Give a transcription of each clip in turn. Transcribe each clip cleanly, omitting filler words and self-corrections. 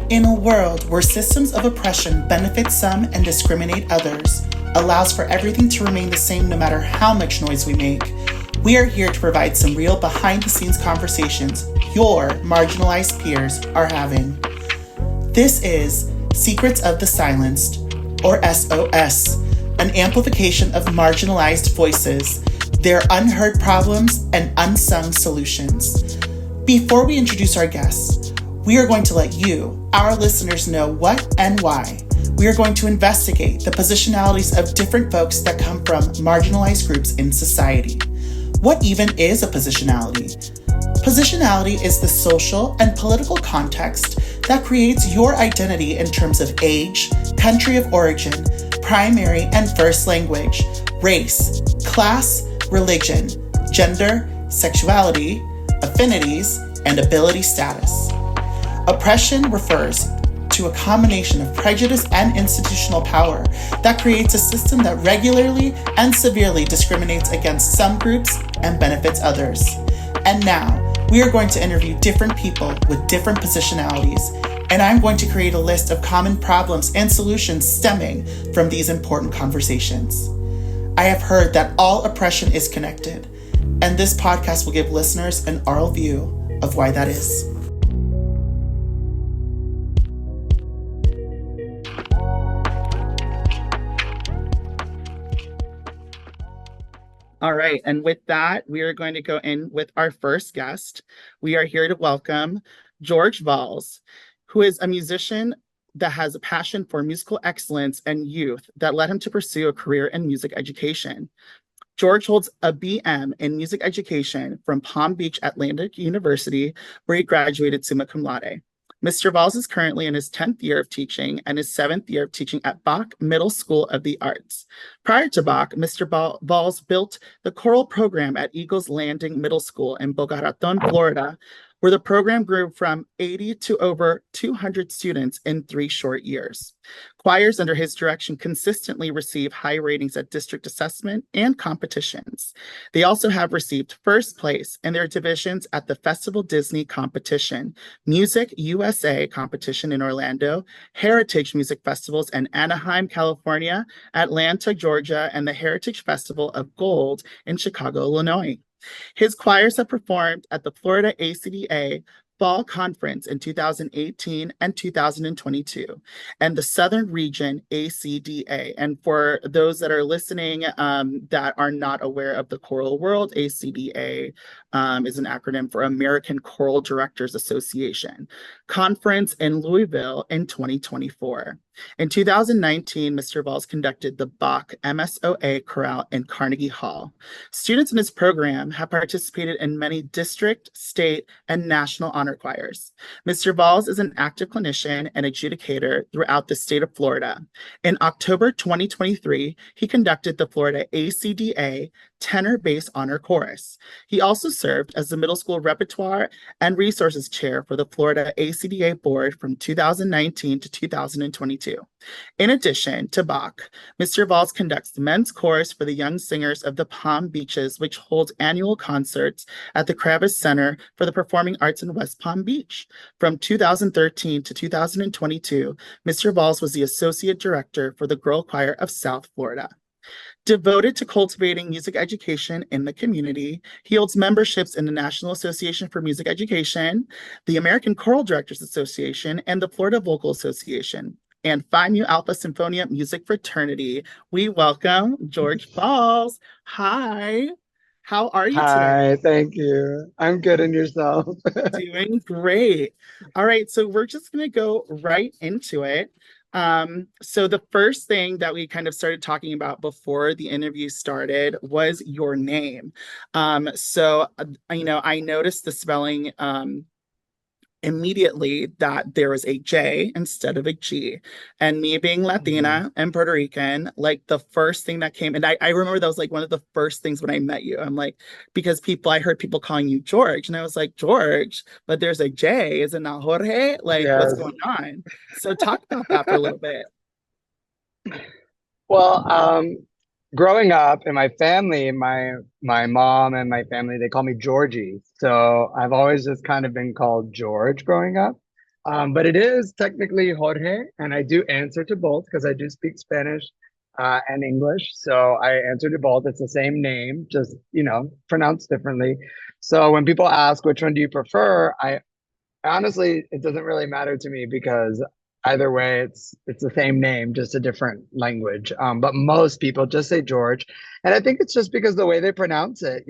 In a world where systems of oppression benefit some and discriminate others, allows for everything to remain the same no matter how much noise we make, we are here to provide some real behind-the-scenes conversations your marginalized peers are having. This is Secrets of the Silenced, or SOS, an amplification of marginalized voices, their unheard problems and unsung solutions. Before we introduce our guests, we are going to let you, our listeners, know what and why. We are going to investigate the positionalities of different folks that come from marginalized groups in society. What even is a positionality? Positionality is the social and political context that creates your identity in terms of age, country of origin, primary and first language, race, class, religion, gender, sexuality, affinities, and ability status. Oppression refers to a combination of prejudice and institutional power that creates a system that regularly and severely discriminates against some groups and benefits others. And now, we are going to interview different people with different positionalities, and I'm going to create a list of common problems and solutions stemming from these important conversations. I have heard that all oppression is connected, and this podcast will give listeners an oral view of why that is. All right, and with that, we are going to go in with our first guest. We are here to welcome Jorge Valls, who is a musician that has a passion for musical excellence and youth that led him to pursue a career in music education. Jorge holds a BM in music education from Palm Beach Atlantic University, where he graduated summa cum laude. Mr. Valls is currently in his 10th year of teaching and his 7th year of teaching at Bak Middle School of the Arts. Prior to Bak, Mr. Valls built the choral program at Eagles Landing Middle School in Boca Raton, Florida, where the program grew from 80 to over 200 students in 3 short years. Choirs under his direction consistently receive high ratings at district assessment and competitions. They also have received first place in their divisions at the Festival Disney competition, Music USA competition in Orlando, Heritage Music Festivals in Anaheim, California, Atlanta, Georgia, and the Heritage Festival of Gold in Chicago, Illinois. His choirs have performed at the Florida ACDA Fall Conference in 2018 and 2022, and the Southern Region ACDA. And for those that are listening that are not aware of the choral world, ACDA is an acronym for American Choral Directors Association, conference in Louisville in 2024. In 2019, Mr. Valls conducted the Bach MSOA Chorale in Carnegie Hall. Students in his program have participated in many district, state, and national honor choirs. Mr. Valls is an active clinician and adjudicator throughout the state of Florida. In October 2023, he conducted the Florida ACDA Tenor Bass Honor Chorus. He also served as the Middle School Repertoire and Resources Chair for the Florida ACDA Board from 2019 to 2022. In addition to Bach, Mr. Valls conducts the men's chorus for the young singers of the Palm Beaches, which holds annual concerts at the Kravis Center for the Performing Arts in West Palm Beach. From 2013 to 2022, Mr. Valls was the Associate Director for the Girl Choir of South Florida. Devoted to cultivating music education in the community, he holds memberships in the National Association for Music Education, the American Choral Directors Association, and the Florida Vocal Association, and Phi Mu Alpha Symphonia Music Fraternity. We welcome Jorge Valls. Hi, how are you today? Hi, thank you. I'm good, and yourself? Doing great. All right, so we're just going to go right into it. So the first thing that we kind of started talking about before the interview started was your name. I noticed the spelling immediately that there was a J instead of a G. And me being Latina and Puerto Rican, like the first thing that came, and I remember that was like one of the first things when I met you. I'm like, because I heard people calling you George, and I was like, George, but there's a J, is it not Jorge? Like, Yes. what's going on? So talk about that for a little bit. Well, growing up in my family, my mom and my family, they call me Georgie. So I've always just kind of been called George growing up. But it is technically Jorge, and I do answer to both because I do speak Spanish and English. So I answer to both. It's the same name, just pronounced differently. So when people ask which one do you prefer, I honestly, it doesn't really matter to me because either way, it's the same name, just a different language. But most people just say George, and I think it's just because the way they pronounce it.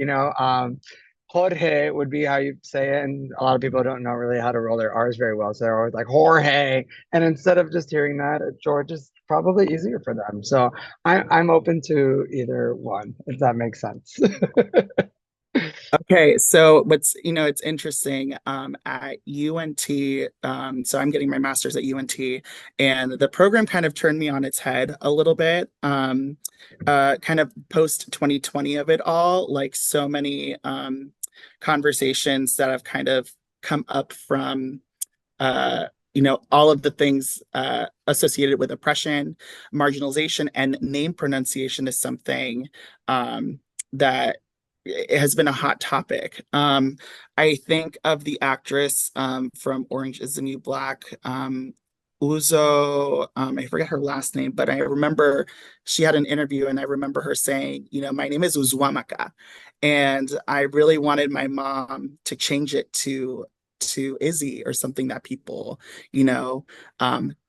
Jorge would be how you say it, and a lot of people don't know really how to roll their R's very well, so they're always like Jorge, and instead of just hearing that, George is probably easier for them. So I'm open to either one, if that makes sense. Okay, so it's interesting at UNT, so I'm getting my master's at UNT, and the program kind of turned me on its head a little bit, kind of post 2020 of it all, like so many conversations that have kind of come up from all of the things associated with oppression, marginalization, and name pronunciation is something that it has been a hot topic. I think of the actress from Orange is the New Black, Uzo, I forget her last name, but I remember she had an interview and I remember her saying, my name is Uzwamaka. And I really wanted my mom to change it to Izzy or something that people,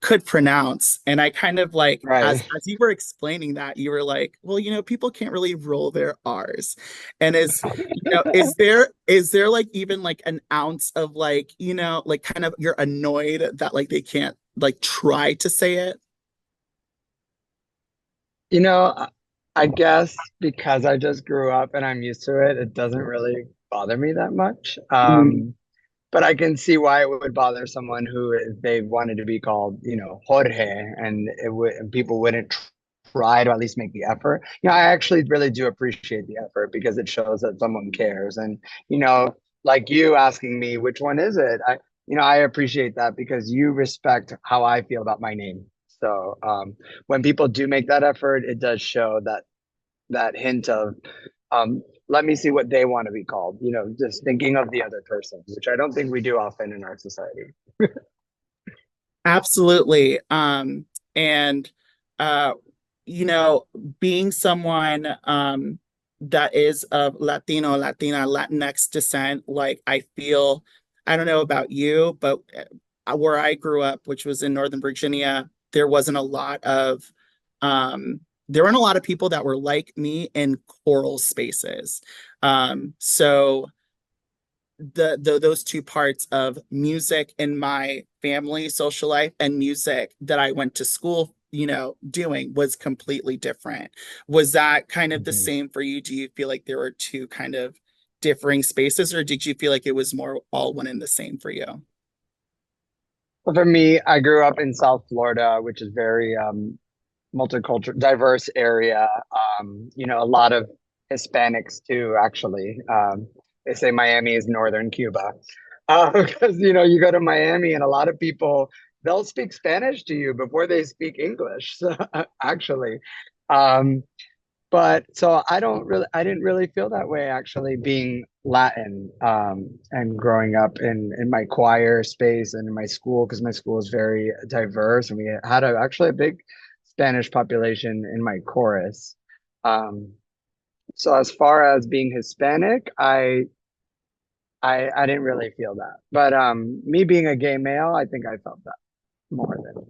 could pronounce. And I kind of like, as Right. as you were explaining that, you were like, well, people can't really roll their R's. And is there like even like an ounce of like, like kind of you're annoyed that like they can't like try to say it? You know, I I guess because I just grew up and I'm used to it, it doesn't really bother me that much. Mm. But I can see why it would bother someone who, if they wanted to be called, Jorge, and and people wouldn't try to at least make the effort. I actually really do appreciate the effort because it shows that someone cares. And, you know, like you asking me, which one is it? I appreciate that because you respect how I feel about my name. So when people do make that effort, it does show that hint of let me see what they want to be called, just thinking of the other person, which I don't think we do often in our society. Absolutely. And uh, you know, being someone that is of Latino, Latina, Latinx descent, like I don't know about you, but where I grew up, which was in Northern Virginia, um, there weren't a lot of people that were like me in choral spaces. So those two parts of music in my family social life and music that I went to school, doing was completely different. Was that kind of the Mhm. same for you? Do you feel like there were two kind of differing spaces, or did you feel like it was more all one and the same for you? But for me, I grew up in South Florida, which is very multicultural, diverse area. A lot of Hispanics too, actually. They say Miami is northern Cuba. Because you go to Miami and a lot of people they'll speak Spanish to you before they speak English. So, actually, um, but so I didn't really feel that way actually being Latin and growing up in my choir space and in my school because my school is very diverse and we had actually a big Spanish population in my chorus. Um, so as far as being Hispanic, I didn't really feel that. But me being a gay male, I think I felt that more than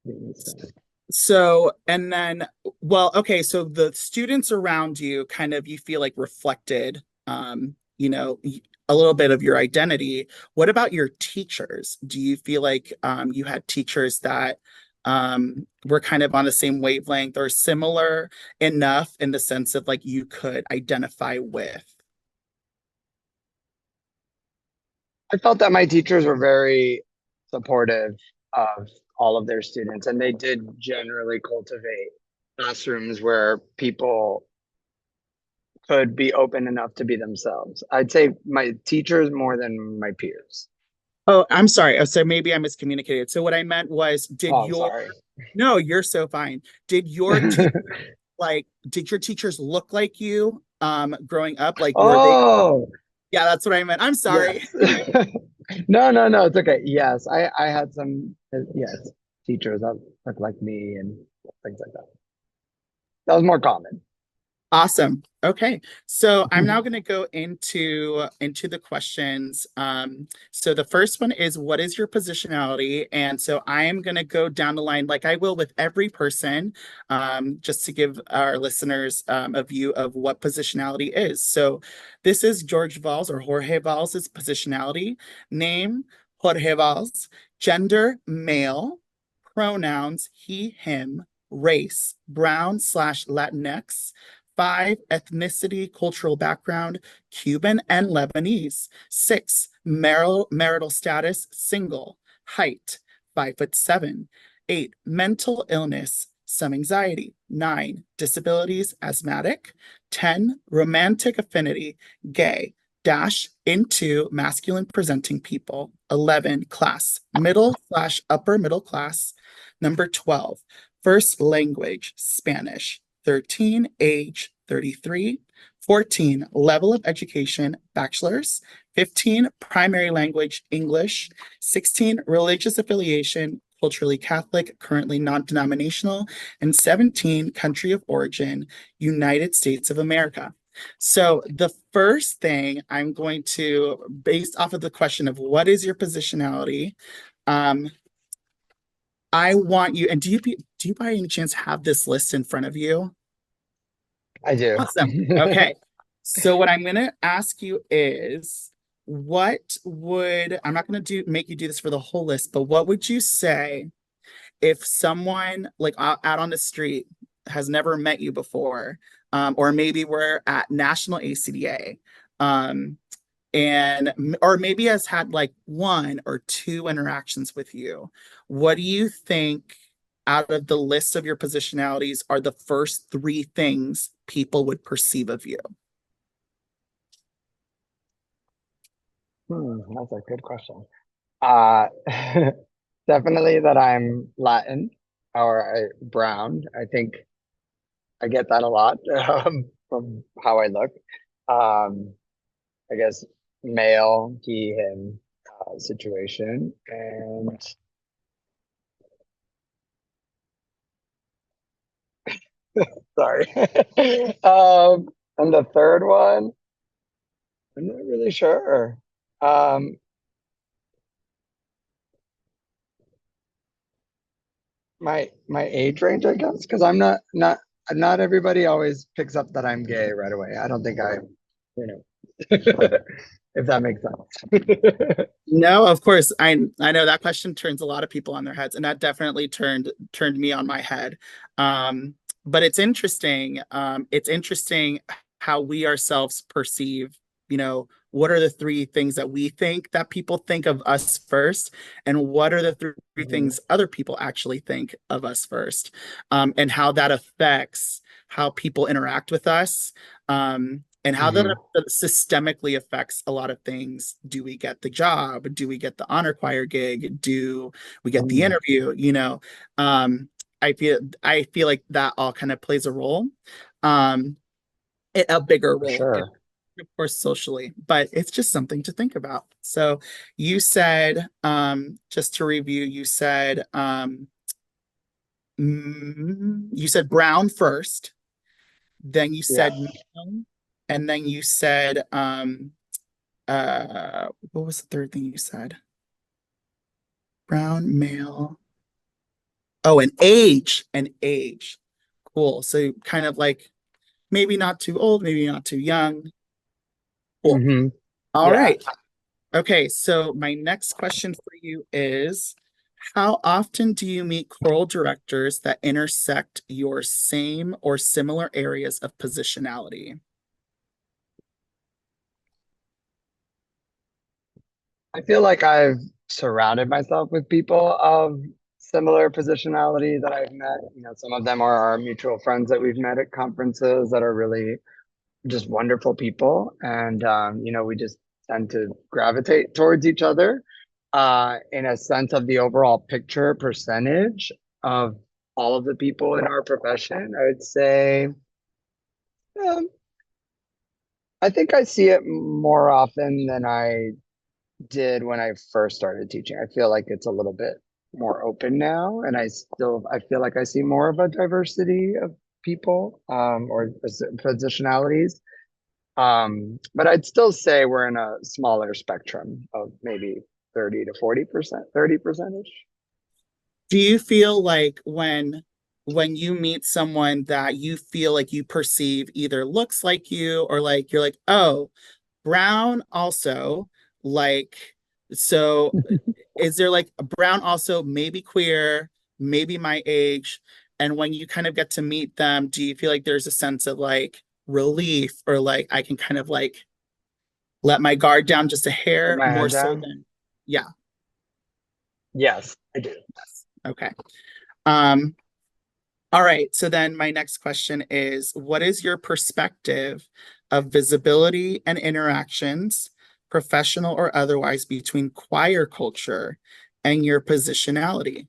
being Hispanic. So, and then, well, okay, so the students around you kind of you feel like reflected, a little bit of your identity. What about your teachers? Do you feel like you had teachers that were kind of on the same wavelength or similar enough in the sense of like you could identify with? I felt that my teachers were very supportive of all of their students, and they did generally cultivate classrooms where people could be open enough to be themselves. I'd say my teachers more than my peers. Oh, I'm sorry. Oh, so maybe I miscommunicated. So what I meant was, Oh, sorry. no, you're so fine. Did your te did your teachers look like you growing up? Like were they Oh, Yeah, that's what I meant. I'm sorry. yes. No, no, no, it's okay. Yes, I had some, yes, teachers that looked like me and things like that. That was more common. Awesome. Okay. So I'm now going to go into the questions. So the first one is, what is your positionality? And so I am going to go down the line like I will with every person, just to give our listeners a view of what positionality is. So this is George Valls or Jorge Valls' positionality. Name, Jorge Valls. Gender, male. Pronouns, he, him. Race, brown slash Latinx. Five, ethnicity, cultural background, Cuban and Lebanese. Six, marital status, single. Height, 5'7". Eight, mental illness, some anxiety. Nine, disabilities, asthmatic. 10, romantic affinity, gay. Dash into masculine presenting people. 11, class, middle slash upper middle class. Number 12, first language, Spanish. 13, age, 33. 14, level of education, bachelor's. 15, primary language, English. 16, religious affiliation, culturally Catholic, currently non-denominational. And 17, country of origin, United States of America. So the first thing I'm going to, based off of the question of what is your positionality, um, I want you, and do you by any chance have this list in front of you? I do. Awesome. Okay. So what I'm going to ask you is, what would, I'm not going to make you do this for the whole list, but what would you say if someone like out on the street has never met you before, or maybe we're at National ACDA, um, and or maybe has had like one or two interactions with you, what do you think out of the list of your positionalities are the first three things people would perceive of you? That's a good question. Uh, definitely that I'm Latin or brown. I think I get that a lot from how I look. Um, I guess male, he, him situation. And sorry. And the third one, I'm not really sure. Um, my age range, I guess, because I'm not everybody always picks up that I'm gay right away. I don't think you know, if that makes sense. No, of course. I know that question turns a lot of people on their heads, and that definitely turned me on my head. But it's interesting. It's interesting how we ourselves perceive, what are the three things that we think that people think of us first, and what are the three Mhm. things other people actually think of us first, and how that affects how people interact with us. And how that Mhm. systemically affects a lot of things. Do we get the job? Do we get the honor choir gig? Do we get the Mm, interview? Um, I feel like that all kind of plays a role, um, a bigger for role, and sure. of course socially, but it's just something to think about. So you said, just to review, you said brown first, then you Yeah. said male, and then you said what was the third thing you said? Brown male. Oh, an age. Cool. So kind of like maybe not too old, maybe not too young. Cool. Hmm. All Yeah. right. Okay, so my next question for you is, how often do you meet choral directors that intersect your same or similar areas of positionality? I feel like I've surrounded myself with people of similar positionality that I've met. Some of them are our mutual friends that we've met at conferences that are really just wonderful people. And, we just tend to gravitate towards each other. In a sense of the overall picture percentage of all of the people in our profession, I would say, um, I think I see it more often than I did when I first started teaching. I feel like it's a little bit more open now, and I feel like I see more of a diversity of people or positionalities. But I'd still say we're in a smaller spectrum of maybe 30 to 40%, 30% ish. Do you feel like when you meet someone that you feel like you perceive either looks like you or like you're like, oh, brown also, like, so is there like a brown also maybe queer, maybe my age? And when you kind of get to meet them, do you feel like there's a sense of like relief or like I can kind of like let my guard down just a Put hair my more head so down. than yeah. Yes, I do. Okay. Um, all right. So then my next question is, what is your perspective of visibility and interactions, professional or otherwise, between choir culture and your positionality?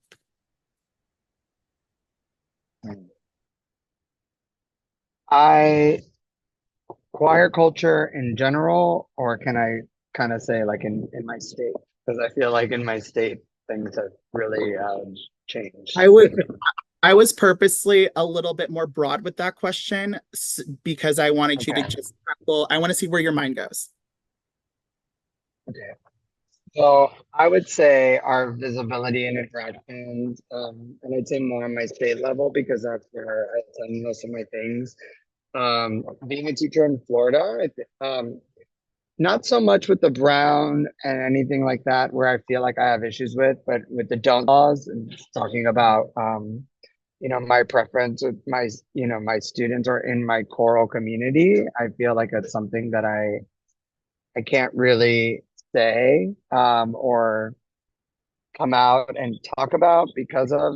I choir culture in general, or can I kind of say like in my state? Because I feel like in my state things have really changed. I would I was purposely a little bit more broad with that question because I wanted you to Okay. just tackle, I want to see where your mind goes. Okay. So I would say our visibility and interactions, and I'd say more on my state level because that's where I've done most of my things. Being a teacher in Florida, not so much with the brown and anything like that, where I feel like I have issues with, but with the don't laws and talking about, my preference with my students or in my choral community, I feel like it's something that I can't really say, or come out and talk about because of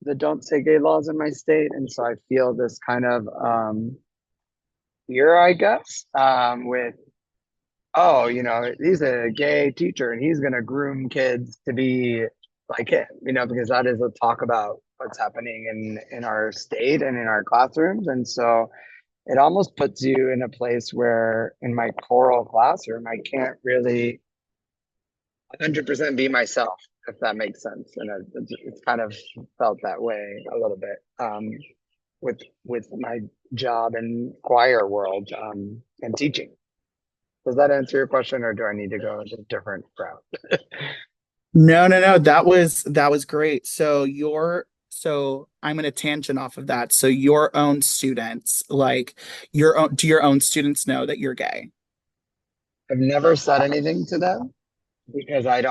the don't say gay laws in my state. And so I feel this kind of, fear, I guess, with oh, he's a gay teacher and he's going to groom kids to be like him, because that is a talk about what's happening in our state and in our classrooms. And so it almost puts you in a place where in my choral classroom, I can't really 100% be myself, if that makes sense. And it's kind of felt that way a little bit with my job in choir world and teaching. Does that answer your question, or do I need to go a different route? No, no, no. That was great. So I'm gonna tangent off of that. So your own students, like do your own students know that you're gay? I've never said anything to them because I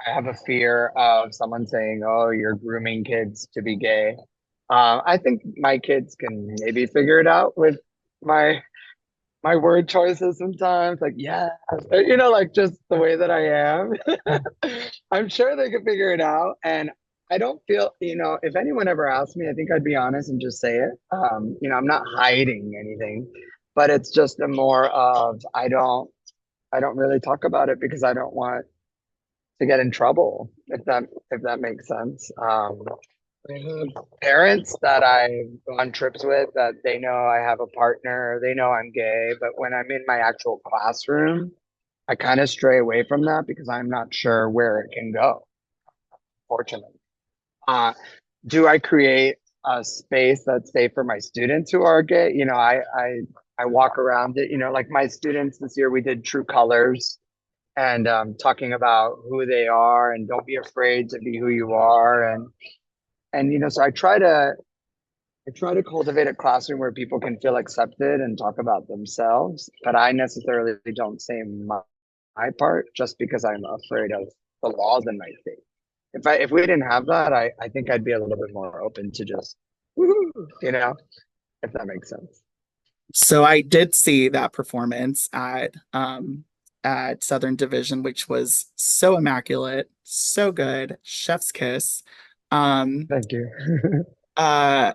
have a fear of someone saying, "Oh, you're grooming kids to be gay." I think my kids can maybe figure it out with my my word choices sometimes, like yeah, like just the way that I am. I'm sure they could figure it out, and I don't feel, if anyone ever asked me, I think I'd be honest and just say it. I'm not hiding anything, but it's just a more of I don't really talk about it because I don't want to get in trouble, if that makes sense. I have parents that I've gone trips with that they know I have a partner, they know I'm gay, but when I'm in my actual classroom, I kind of stray away from that because I'm not sure where it can go, fortunately. Uh, do I create a space that's safe for my students who are gay? I walk around it, like my students this year, we did True Colors and talking about who they are and don't be afraid to be who you are. And so I try to cultivate a classroom where people can feel accepted and talk about themselves, but I necessarily don't say my part just because I'm afraid of the laws in my state. If we didn't have that, I think I'd be a little bit more open to just woohoo, if that makes sense. So I did see that performance at Southern Division, which was so immaculate, so good, chef's kiss. Um Thank you. uh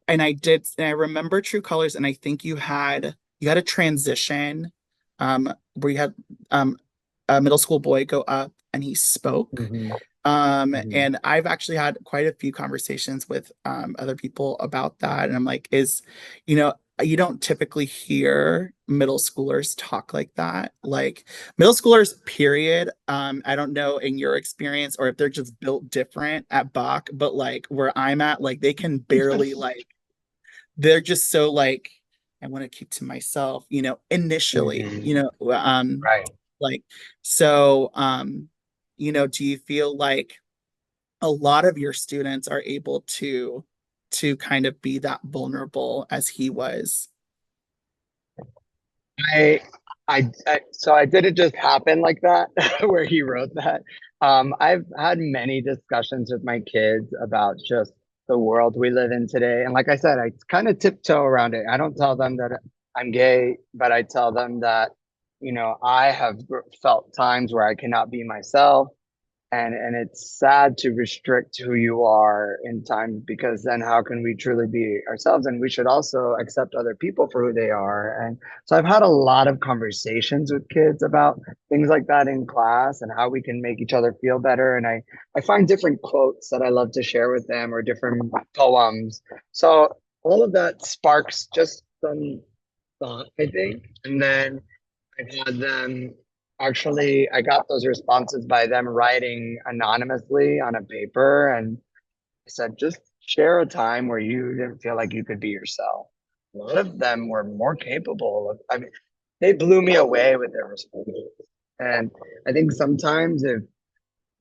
and I remember True Colors, and I think you had a transition where you had a middle school boy go up and he spoke. Hmm. Hmm. And I've actually had quite a few conversations with other people about that. And I'm like, you know, you don't typically hear middle schoolers talk like that. Like middle schoolers, period. I don't know in your experience or if they're just built different at Bach, but like where I'm at, like they can barely like they're just so like I want to keep to myself, initially, Mhm. Right. like so do you feel like a lot of your students are able to kind of be that vulnerable as he was? I, so I didn't just happen like that where he wrote that. I've had many discussions with my kids about just the world we live in today. And like I said, I kind of tiptoe around it. I don't tell them that I'm gay, but I tell them that, I have felt times where I cannot be myself, and it's sad to restrict who you are in time, because then how can we truly be ourselves? And we should also accept other people for who they are. And so I've had a lot of conversations with kids about things like that in class and how we can make each other feel better. And I find different quotes that I love to share with them, or different poems. So all of that sparks just some thought, I think. And then I've had them actually, I got those responses by them writing anonymously on a paper. And I said, just share a time where you didn't feel like you could be yourself. A lot of them were more capable of, I mean, they blew me away with their responses. And I think sometimes if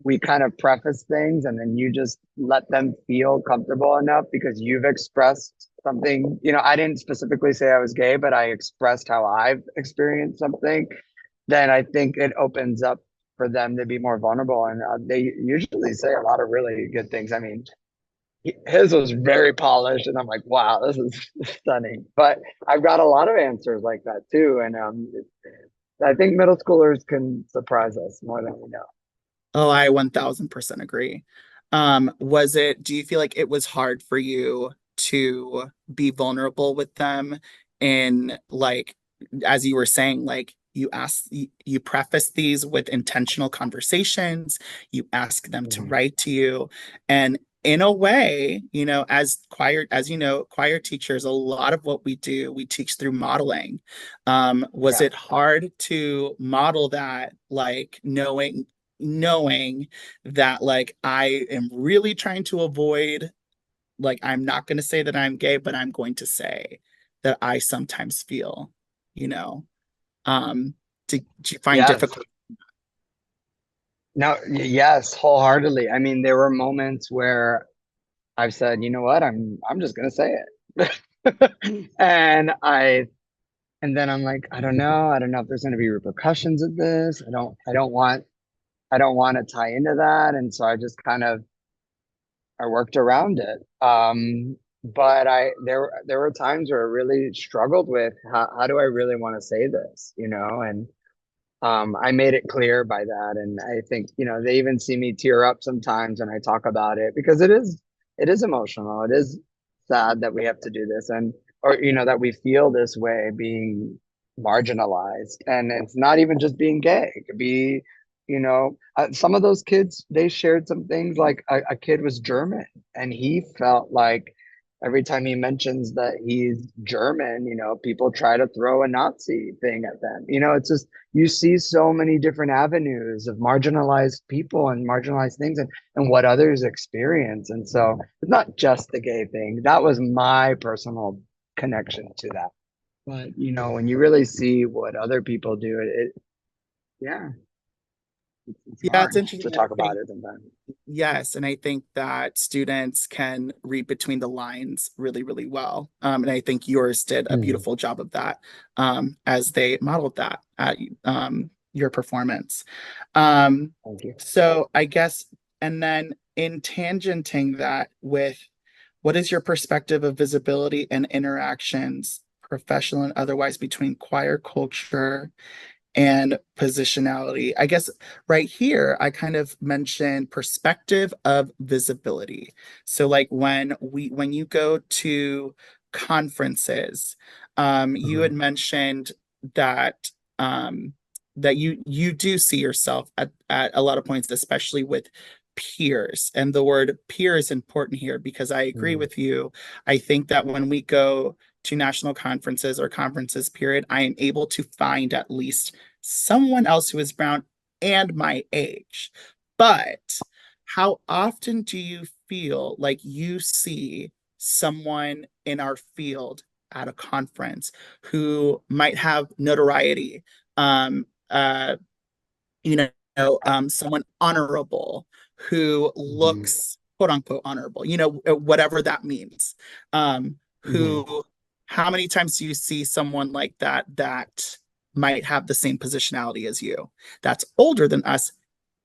we kind of preface things and then you just let them feel comfortable enough because you've expressed something, I didn't specifically say I was gay, but I expressed how I've experienced something, then I think it opens up for them to be more vulnerable. And they usually say a lot of really good things. I mean, his was very polished, and I'm like, wow, this is stunning. But I've got a lot of answers like that too. And I think middle schoolers can surprise us more than we know. Oh, I 1000% agree. Do you feel like it was hard for you to be vulnerable with them in like, as you were saying, like you preface these with intentional conversations, you ask them to Mhm. write to you, and in a way, choir teachers, a lot of what we do, we teach through modeling. Was Yeah. it hard to model that, like knowing that like I am really trying to avoid, like I'm not going to say that I'm gay, but I'm going to say that I sometimes feel, you know, um, do you find Yes. difficult? No, yes, wholeheartedly. I mean, there were moments where I've said, you know what, I'm just gonna say it. And then I'm like, I don't know if there's gonna be repercussions of this. I don't want to tie into that. And so I just kind of I worked around it. But there were times where I really struggled with how do I really want to say this, and I made it clear by that. And I think, they even see me tear up sometimes when I talk about it, because it is emotional. It is sad that we have to do this, and or that we feel this way being marginalized. And it's not even just being gay. It could be, some of those kids, they shared some things like a kid was German, and he felt like every time he mentions that he's German, people try to throw a Nazi thing at them. It's just, you see so many different avenues of marginalized people and marginalized things, and what others experience. And so it's not just the gay thing. That was my personal connection to that. But, when you really see what other people do, yeah, it's Yeah, it's hard to interesting. I talk about think it sometimes. yes, and I think that students can read between the lines really, really well. And I think yours did a Mm, beautiful job of that, as they modeled that at your performance. Um, thank you. so I guess, and then in tangenting that with what is your perspective of visibility and interactions, professional and otherwise, between choir culture and positionality? I guess right here, I kind of mentioned perspective of visibility. So like when you go to conferences, you had Mhm. mentioned that um, that you do see yourself at a lot of points, especially with peers. And the word peer is important here because I agree Mm, with you. I think that when we go to national conferences or conferences, period, I am able to find at least someone else who is brown and my age. But how often do you feel like you see someone in our field at a conference who might have notoriety, um, uh, you someone honorable who Hmm. looks quote unquote honorable, whatever that means. Hmm. Who, how many times do you see someone like that might have the same positionality as you, that's older than us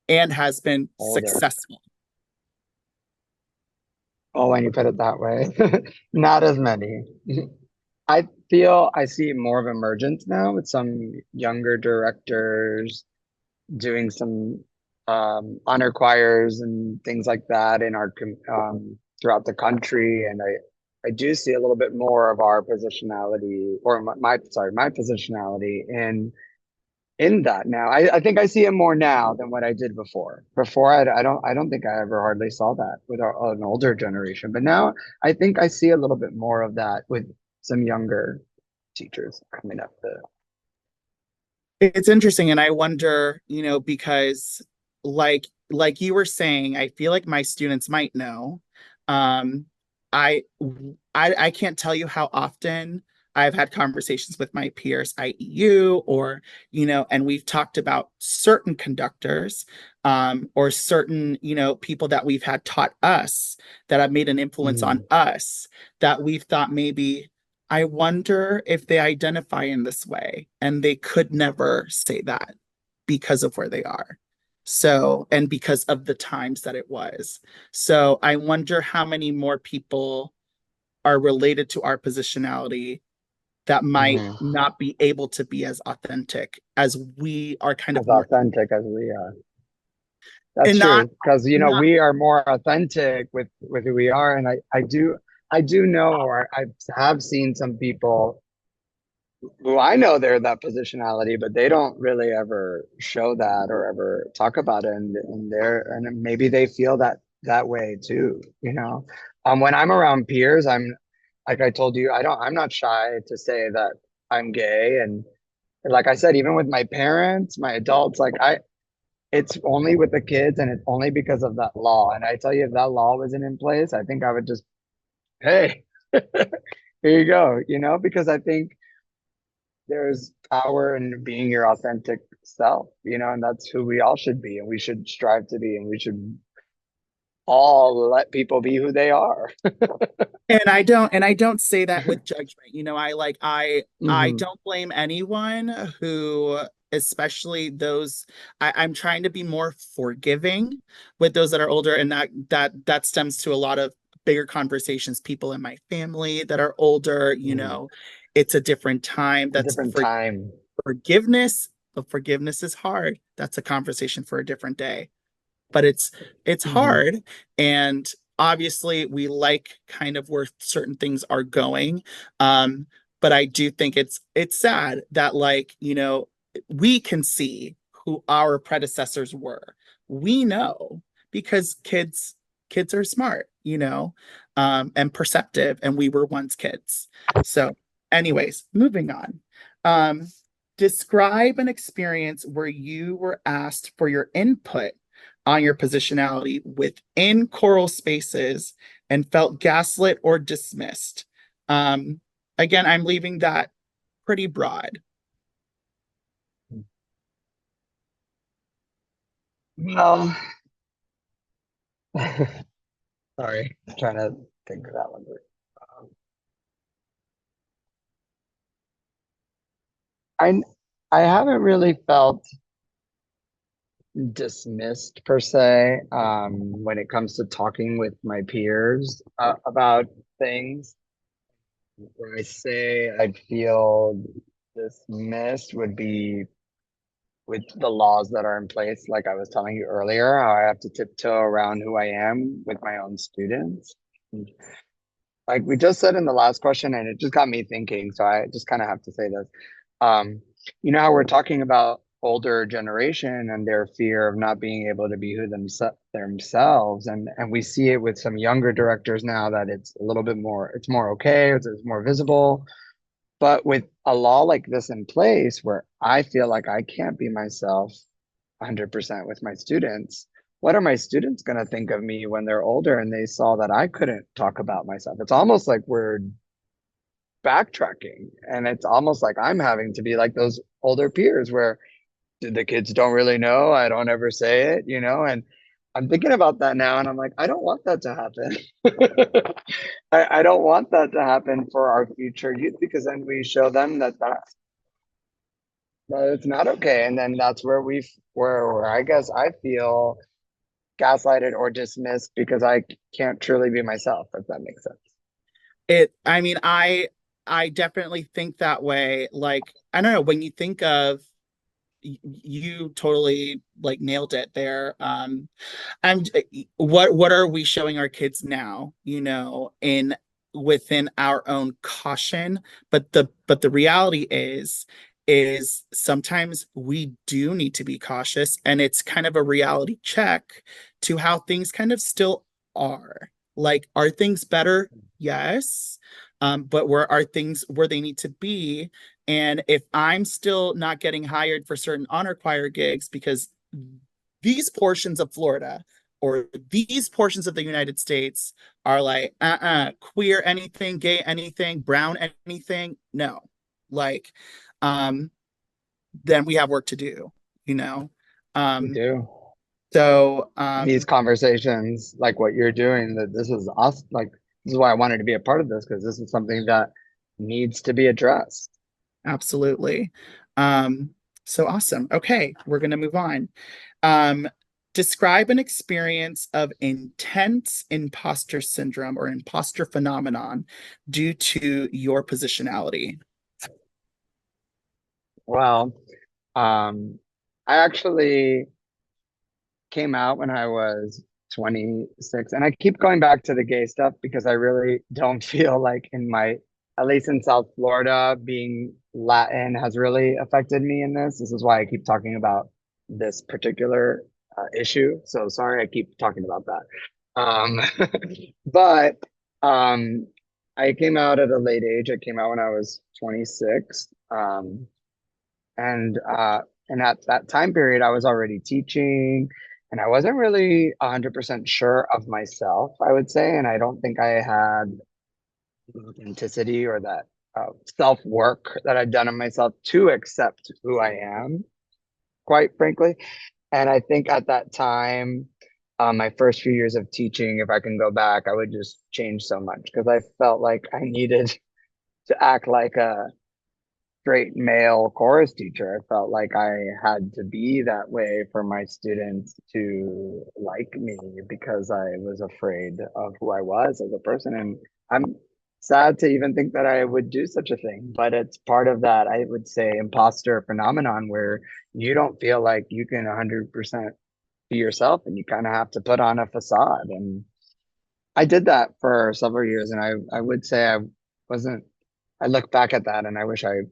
and has been Older. successful? Oh, when you put it that way, not as many. I feel I see more of emergence now with some younger directors doing some honor choirs and things like that in our throughout the country, and I do see a little bit more of our positionality, or my positionality in that now. I think I see it more now than what I did before. Before I don't think I ever hardly saw that with an older generation, but now I think I see a little bit more of that with some younger teachers coming up. It's interesting, and I wonder, because like you were saying, I feel like my students might know. Um, I I can't tell you how often I've had conversations with my peers, i.e. you, or and we've talked about certain conductors, or certain, people that we've had taught us that have made an influence on Mhm. us that we've thought maybe I wonder if they identify in this way, and they could never say that because of where they are. So, and because of the times that it was. So, I wonder how many more people are related to our positionality that might Mhm. not be able to be as authentic as we are kind of As working. authentic as we are. That's And not, true, because not, we are more authentic with who we are, and I do know, or I have seen some people who I know they're that positionality, but they don't really ever show that or ever talk about it, and maybe they feel that way too, you know. When I'm around peers, I'm like I told you, I'm not shy to say that I'm gay, and like I said, even with my parents, my adults, like it's only with the kids, and it's only because of that law. And I tell you, if that law wasn't in place, I think I would just, hey, here you go, because I think there's power in being your authentic self, and that's who we all should be, and we should strive to be, and we should all let people be who they are. and I don't say that with judgment. I Hmm. don't blame anyone who, especially those, I'm trying to be more forgiving with those that are older, and that stems to a lot of bigger conversations. People in my family that are older, Hmm. it's a different time. A That's different for time. forgiveness, but forgiveness is hard. That's a conversation for a different day, but it's Hmm. hard. And obviously we like kind of where certain things are going. But I do think it's sad that, we can see who our predecessors were. We know because kids are smart, and perceptive, and we were once kids. So anyways, moving on. um Describe an experience where you were asked for your input on your positionality within choral spaces and felt gaslit or dismissed. Um, Again, I'm leaving that pretty broad. Well, sorry, I'm trying to think of that one. Um, I I haven't really felt dismissed per se, when it comes to talking with my peers about things. Where I say I feel dismissed would be with the laws that are in place, like I was telling you earlier, how I have to tiptoe around who I am with my own students. Like we just said in the last question, and it just got me thinking, so I just kind of have to say this. Um, you know how we're talking about older generation and their fear of not being able to be who themselves. And we see it with some younger directors now that it's a little bit more, it's more okay, it's more visible. But with a law like this in place where I feel like I can't be myself 100% with my students, what are my students going to think of me when they're older and they saw that I couldn't talk about myself? It's almost like we're backtracking, and it's almost like I'm having to be like those older peers where the kids don't really know, I don't ever say it, and I'm thinking about that now and I'm like, I don't want that to happen. I don't want that to happen for our future youth, because then we show them that it's not okay, and then that's where where I guess I feel gaslighted or dismissed because I can't truly be myself, if that makes sense. I mean, I definitely think that way. Like, I don't know, when you think of, you totally like nailed it there. And what are we showing our kids now, in within our own caution? But the reality is sometimes we do need to be cautious, and it's kind of a reality check to how things kind of still are. Like, are things better? Yes. But where are things where they need to be? And if I'm still not getting hired for certain honor choir gigs because these portions of Florida or these portions of the United States are like, queer anything, gay anything, brown anything, no. Like, um, then we have work to do, you know? We Um, do. so, These conversations, like what you're doing, that this is us, like, this is why I wanted to be a part of this, because this is something that needs to be addressed. absolutely. Um, so awesome. Okay, we're going to move on. Um, Describe an experience of intense imposter syndrome or imposter phenomenon due to your positionality. Well, um, I actually came out when I was 26. And I keep going back to the gay stuff because I really don't feel like at least in South Florida, being Latin has really affected me in this. This is why I keep talking about this particular issue. So sorry, I keep talking about that. But um, I came out at a late age. I came out when I was 26. And and at that time period, I was already teaching, and I wasn't really 100% sure of myself, I would say. And I don't think I had the authenticity or that self work that I've done on myself to accept who I am, quite frankly. And I think at that time, my first few years of teaching, if I can go back, I would just change so much because I felt like I needed to act like a straight male chorus teacher. I felt like I had to be that way for my students to like me because I was afraid of who I was as a person. And I'm sad to even think that I would do such a thing, but it's part of that, I would say, imposter phenomenon where you don't feel like you can 100% be yourself and you kind of have to put on a facade. And I did that for several years. And I would say wasn't, I look back at that and I wish I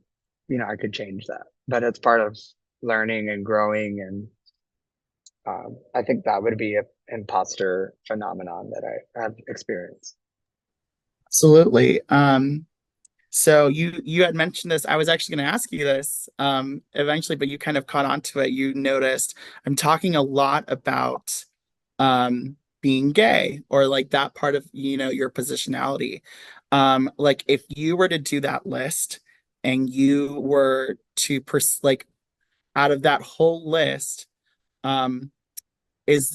could change that. But it's part of learning and growing, and I think that would be an imposter phenomenon that I have experienced. Absolutely. So you had mentioned this. I was actually going to ask you this eventually, but you kind of caught on to it. You noticed I'm talking a lot about being gay, or like that part of your positionality. Like, if you were to do that list and you were to like, out of that whole list, um,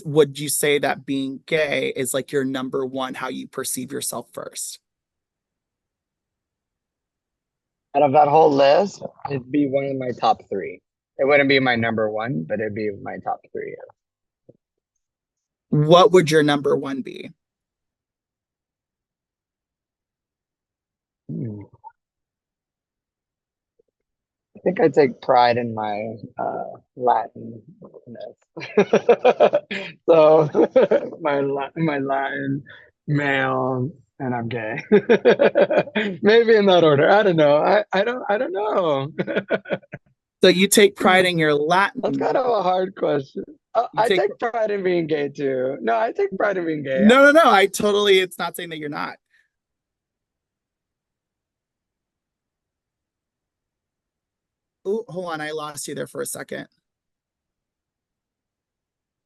would you say that being gay is like your number one, how you perceive yourself first? Out of that whole list, it'd be one of my top three. It wouldn't be my number one, but it'd be my top three. What would your number one be? Hmm. I think I take pride in my Latinness. So my Latin male, and I'm gay. Maybe in that order. I don't know. I don't know. So you take pride in your That's Latin. kind of a hard question. You I take take pride in being gay too. No, I take pride in being gay. no, no, no. I totally. It's not saying that you're not. Oh, hold on. I lost you there for a second.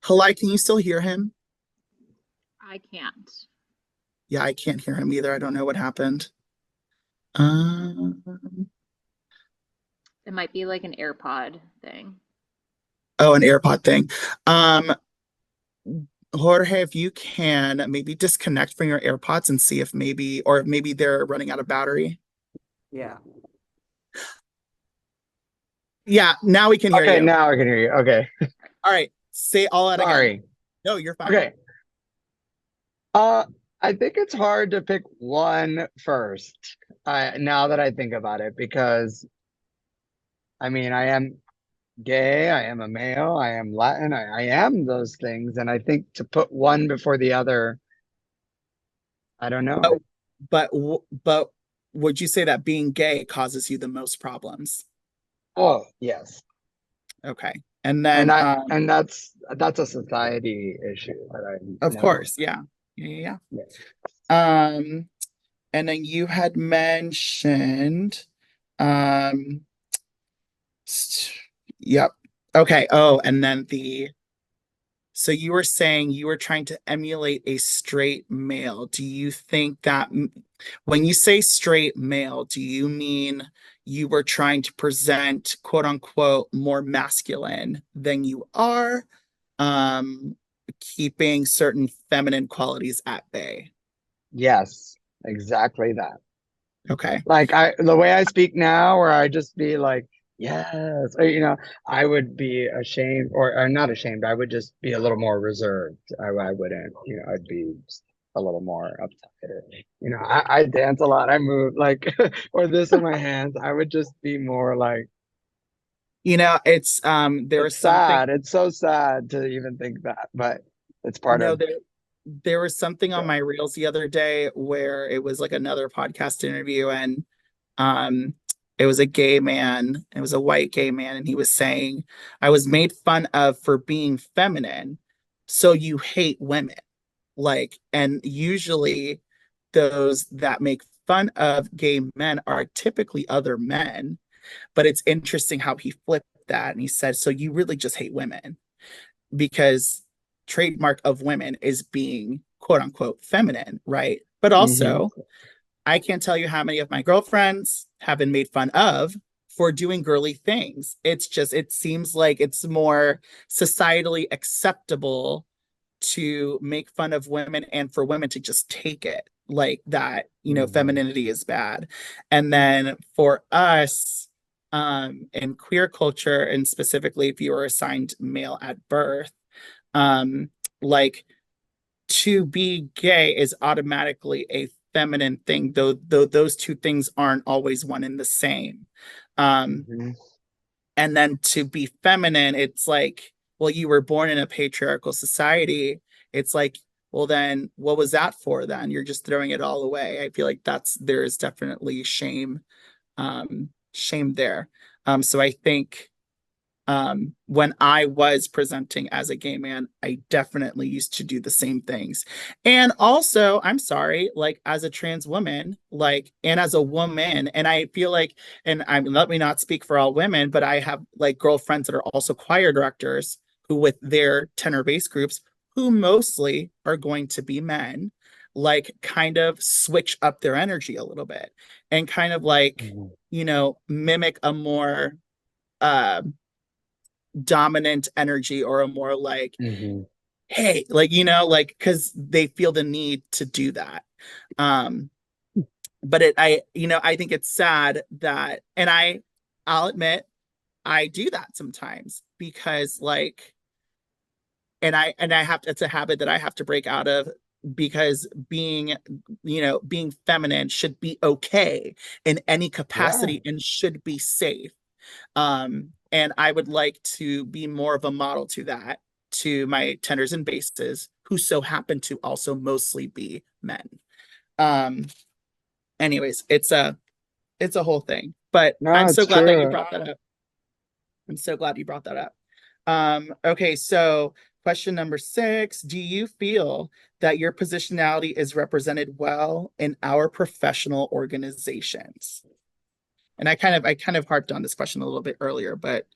Halai, can you still hear him? I can't. Yeah, I can't hear him either. I don't know what happened. Um, It might be like an AirPod thing. oh, an AirPod thing. Um, Jorge, if you can maybe disconnect from your AirPods and see if maybe, or maybe they're running out of battery. Yeah. Yeah, now we can hear Okay, you. now I can hear you. Okay. All right, say all that again. Sorry. No, you're fine. Okay. Uh, I think it's hard to pick one first. Now that I think about it, because I mean, I am gay, I am a male, I am Latin, I am those things, and I think to put one before the other, I don't But know. but would you say that being gay causes you the most problems? Oh, yes. Okay. And And then I and that's a society issue that I of know. course, yeah. Yeah, Yeah. yeah. And then you had mentioned um st- yep. Okay. Oh, and then the so you were saying you were trying to emulate a straight male. Do you think that when you say straight male, do you mean you were trying to present quote unquote more masculine than you are, um, keeping certain feminine qualities at bay? Yes, exactly that. Okay. Like the way I speak now, where I just be like, yes, or, I would be ashamed or not ashamed. I would just be a little more reserved. I wouldn't, I'd be just a little more uptight. Or, I dance a lot. I move like, or this in my hands. I would just be more like, It's there was it's something sad. It's so sad to even think that, but it's part no of, there was something on yeah. my reels the other day where it was like another podcast interview and um it was a gay man, it was a white gay man, and he was saying, I was made fun of for being feminine, so you hate women. Like, and usually those that make fun of gay men are typically other men, but it's interesting how he flipped that and he said, so you really just hate women because trademark of women is being quote unquote feminine, right? But Hmm. also, I can't tell you how many of my girlfriends have been made fun of for doing girly things. It's just, it seems like it's more societally acceptable to make fun of women and for women to just take it like that, Hmm. femininity is bad. And then for us, in queer culture, and specifically if you were assigned male at birth, um, like to be gay is automatically a feminine thing, though those two things aren't always one and the same. Um, Hmm. and then to be feminine, it's like, well, you were born in a patriarchal society. It's like, well, then what was that for then? You're just throwing it all away. I feel like there is definitely shame there. So I think when I was presenting as a gay man, I definitely used to do the same things. And also, I'm sorry, like as a trans woman, like, and as a woman, and I feel like, and I'm, let me not speak for all women, but I have like girlfriends that are also choir directors who, with their tenor bass groups, who mostly are going to be men, like kind of switch up their energy a little bit and kind of like, Hmm. mimic a more, uh, dominant energy or a more like, Hmm. hey, like, like, because they feel the need to do that. um but I think it's sad that, and I'll admit I do that sometimes because like, and I have to, it's a habit that I have to break out of, because being feminine should be okay in any Yeah. capacity and should be safe. And I would like to be more of a model to that, to my tenors and basses, who so happen to also mostly be men. Um, Anyways, it's a whole thing. But No, I'm so it's glad that you true. brought that up. I'm so glad you brought that up. Okay, so question number 6, do you feel that your positionality is represented well in our professional organizations? And I kind of harped on this question a little bit earlier, but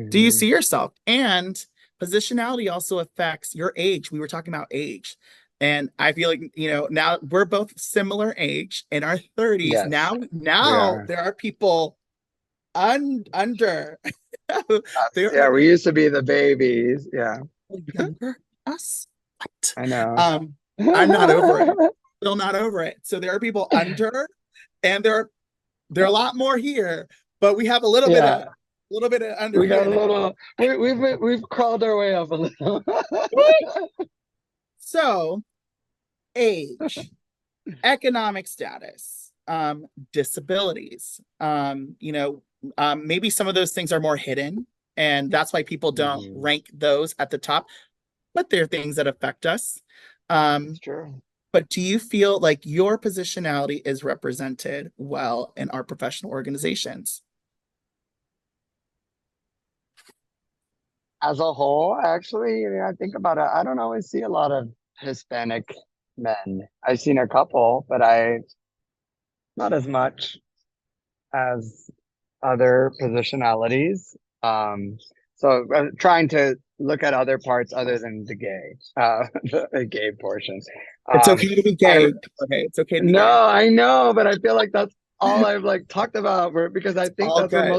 do you see yourself? And positionality also affects your age. We were talking about age. And I feel like, now we're both similar age in our 30s. Yes, Now there are people under. Yeah, we used to be the babies. Yeah, Younger us. What? I know. I'm not over it. Still not over it. So there are people under, and there are a lot more here, but we have a little bit of under. We got here a little. We've crawled our way up a little. So, age, economic status, disabilities. Maybe some of those things are more hidden, and that's why people don't rank those at the top. But they're things that affect us. It's true. But do you feel like your positionality is represented well in our professional organizations? As a whole, actually, I think about it. I don't always see a lot of Hispanic men. I've seen a couple, but not as much as other positionalities. So I'm trying to look at other parts other than the gay, the gay portion. It's okay to be gay. Okay, it's okay to be No, gay. I know, but I feel like that's all I've talked about, because I think that's where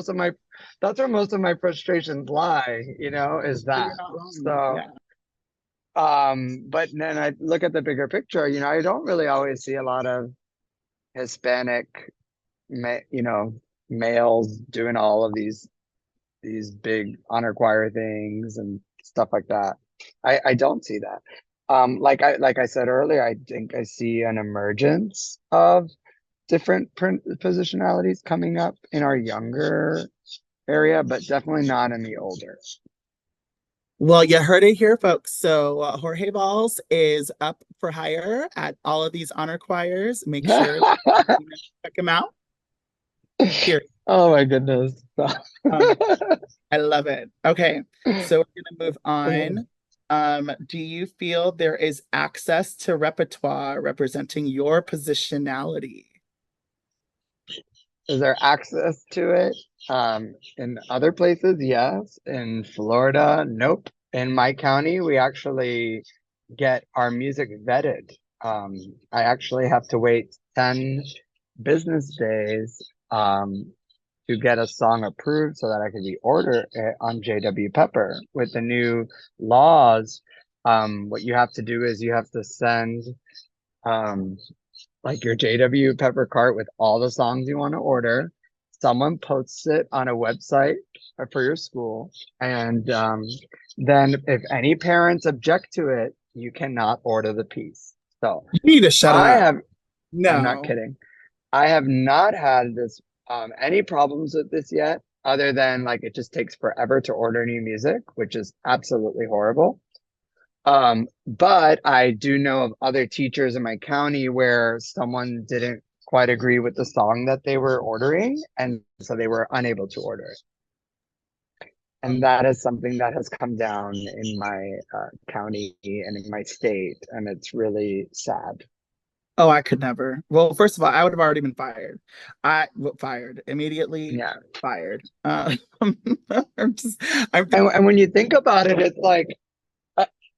most of my frustrations lie, is that. So, but then I look at the bigger picture, I don't really always see a lot of Hispanic, males doing all of these big honor choir things and stuff like that. I don't see that. Like I said earlier, I think I see an emergence of different positionalities coming up in our younger area, but definitely not in the older. Well, you heard it here, folks. So Jorge Valls is up for hire at all of these honor choirs. Make sure check him out. Here. Oh my goodness. I love it. Okay, so we're gonna move on. Do you feel there is access to repertoire representing your positionality? Is there access to it? In other places, yes. In Florida, nope. In my county, we actually get our music vetted. I actually have to wait 10 business days to get a song approved so that I can be ordered on JW Pepper. With the new laws, what you have to do is you have to send your JW Pepper cart with all the songs you want to order. Someone posts it on a website for your school, and then if any parents object to it, you cannot order the piece. So you need to shut up. No, I'm not kidding. I have not had this any problems with this yet, other than it just takes forever to order new music, which is absolutely horrible. But I do know of other teachers in my county where someone didn't quite agree with the song that they were ordering, and so they were unable to order it. And that is something that has come down in my county and in my state, and it's really sad. Oh, I could never. Well, first of all, I would have already been fired. Fired immediately. Yeah, fired. And when you think about it, it's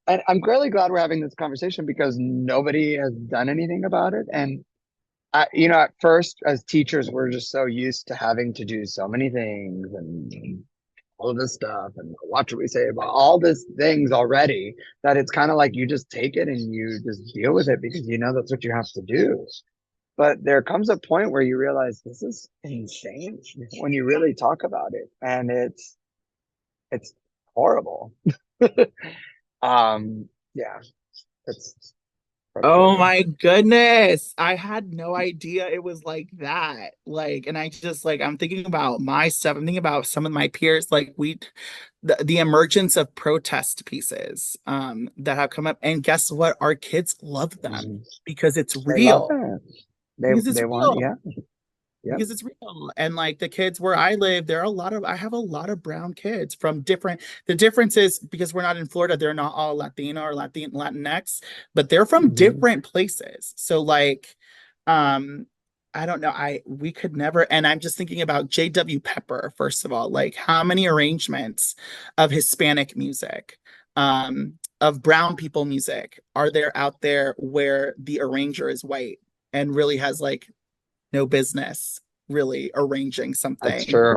and I'm really glad we're having this conversation because nobody has done anything about it. And at first, as teachers, we're just so used to having to do so many things and all of this stuff and what should we say about all these things already, that it's kind of like you just take it and you just deal with it because that's what you have to do. But there comes a point where you realize this is insane when you really talk about it, and it's horrible. Yeah, it's. Oh my goodness. I had no idea it was like that. And I just I'm thinking about my stuff. I'm thinking about some of my peers, the emergence of protest pieces that have come up. And guess what? Our kids love them because it's real. They want, yeah. Yep. because it's real. And like the kids where I live, I have a lot of brown kids from the difference is because we're not in Florida, they're not all Latino or Latinx, but they're from Mhm. different places. So like, um, I don't know. We could never, and I'm just thinking about J.W. Pepper, first of all, like how many arrangements of Hispanic music, of brown people music are there out there where the arranger is white and really has like no business really arranging That's something. true.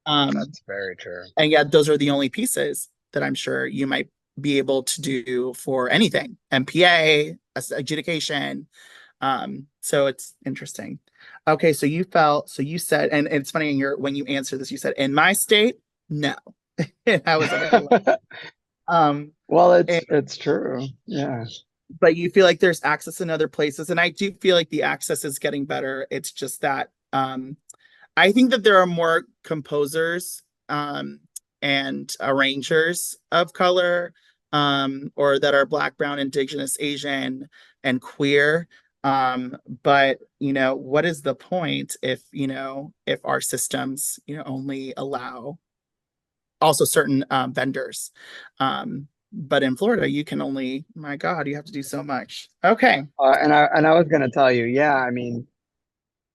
Um, That's very true. and yet those are the only pieces that I'm sure you might be able to do for anything, MPA, adjudication. So it's interesting. Okay, so you said, and it's funny in when you answer this, you said, in my state, no. I was like, okay, Well, and, it's true. Yeah. but you feel like there's access in other places, and I do feel like the access is getting better. It's just that I think that there are more composers and arrangers of color or that are Black, Brown, Indigenous, Asian, and queer. But what is the point if if our systems only allow also certain vendors? But in Florida, you can only, my God, you have to do so much. Okay. And I was gonna tell you, yeah, I mean,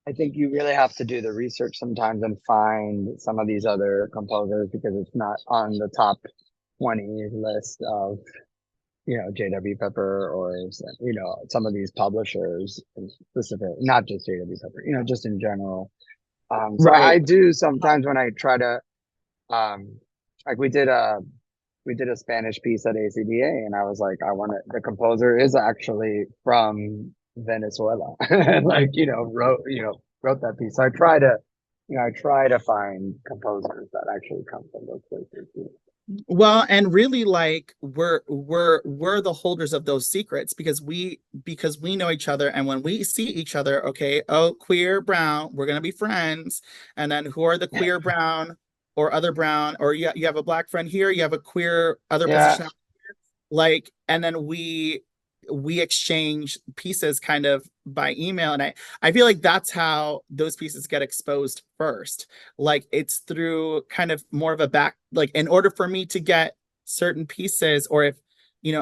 I think you really have to do the research sometimes and find some of these other composers because it's not on the top 20 list of, JW Pepper or, some of these publishers specific, not just JW Pepper, just in general. So Right. I do sometimes when I try to, um, like we did a Spanish piece at ACDA, and I was like, the composer is actually from Venezuela, like, wrote that piece. So I try to find composers that actually come from those places. Well, and really like we're the holders of those secrets because we know each other, and when we see each other, okay, oh, queer brown, we're gonna be friends. And then who are the queer brown or other brown, or you have a Black friend here, you have a queer other Yeah. position, like, and then we exchange pieces kind of by email, and I feel like that's how those pieces get exposed first. Like it's through kind of more of a back, like in order for me to get certain pieces, or if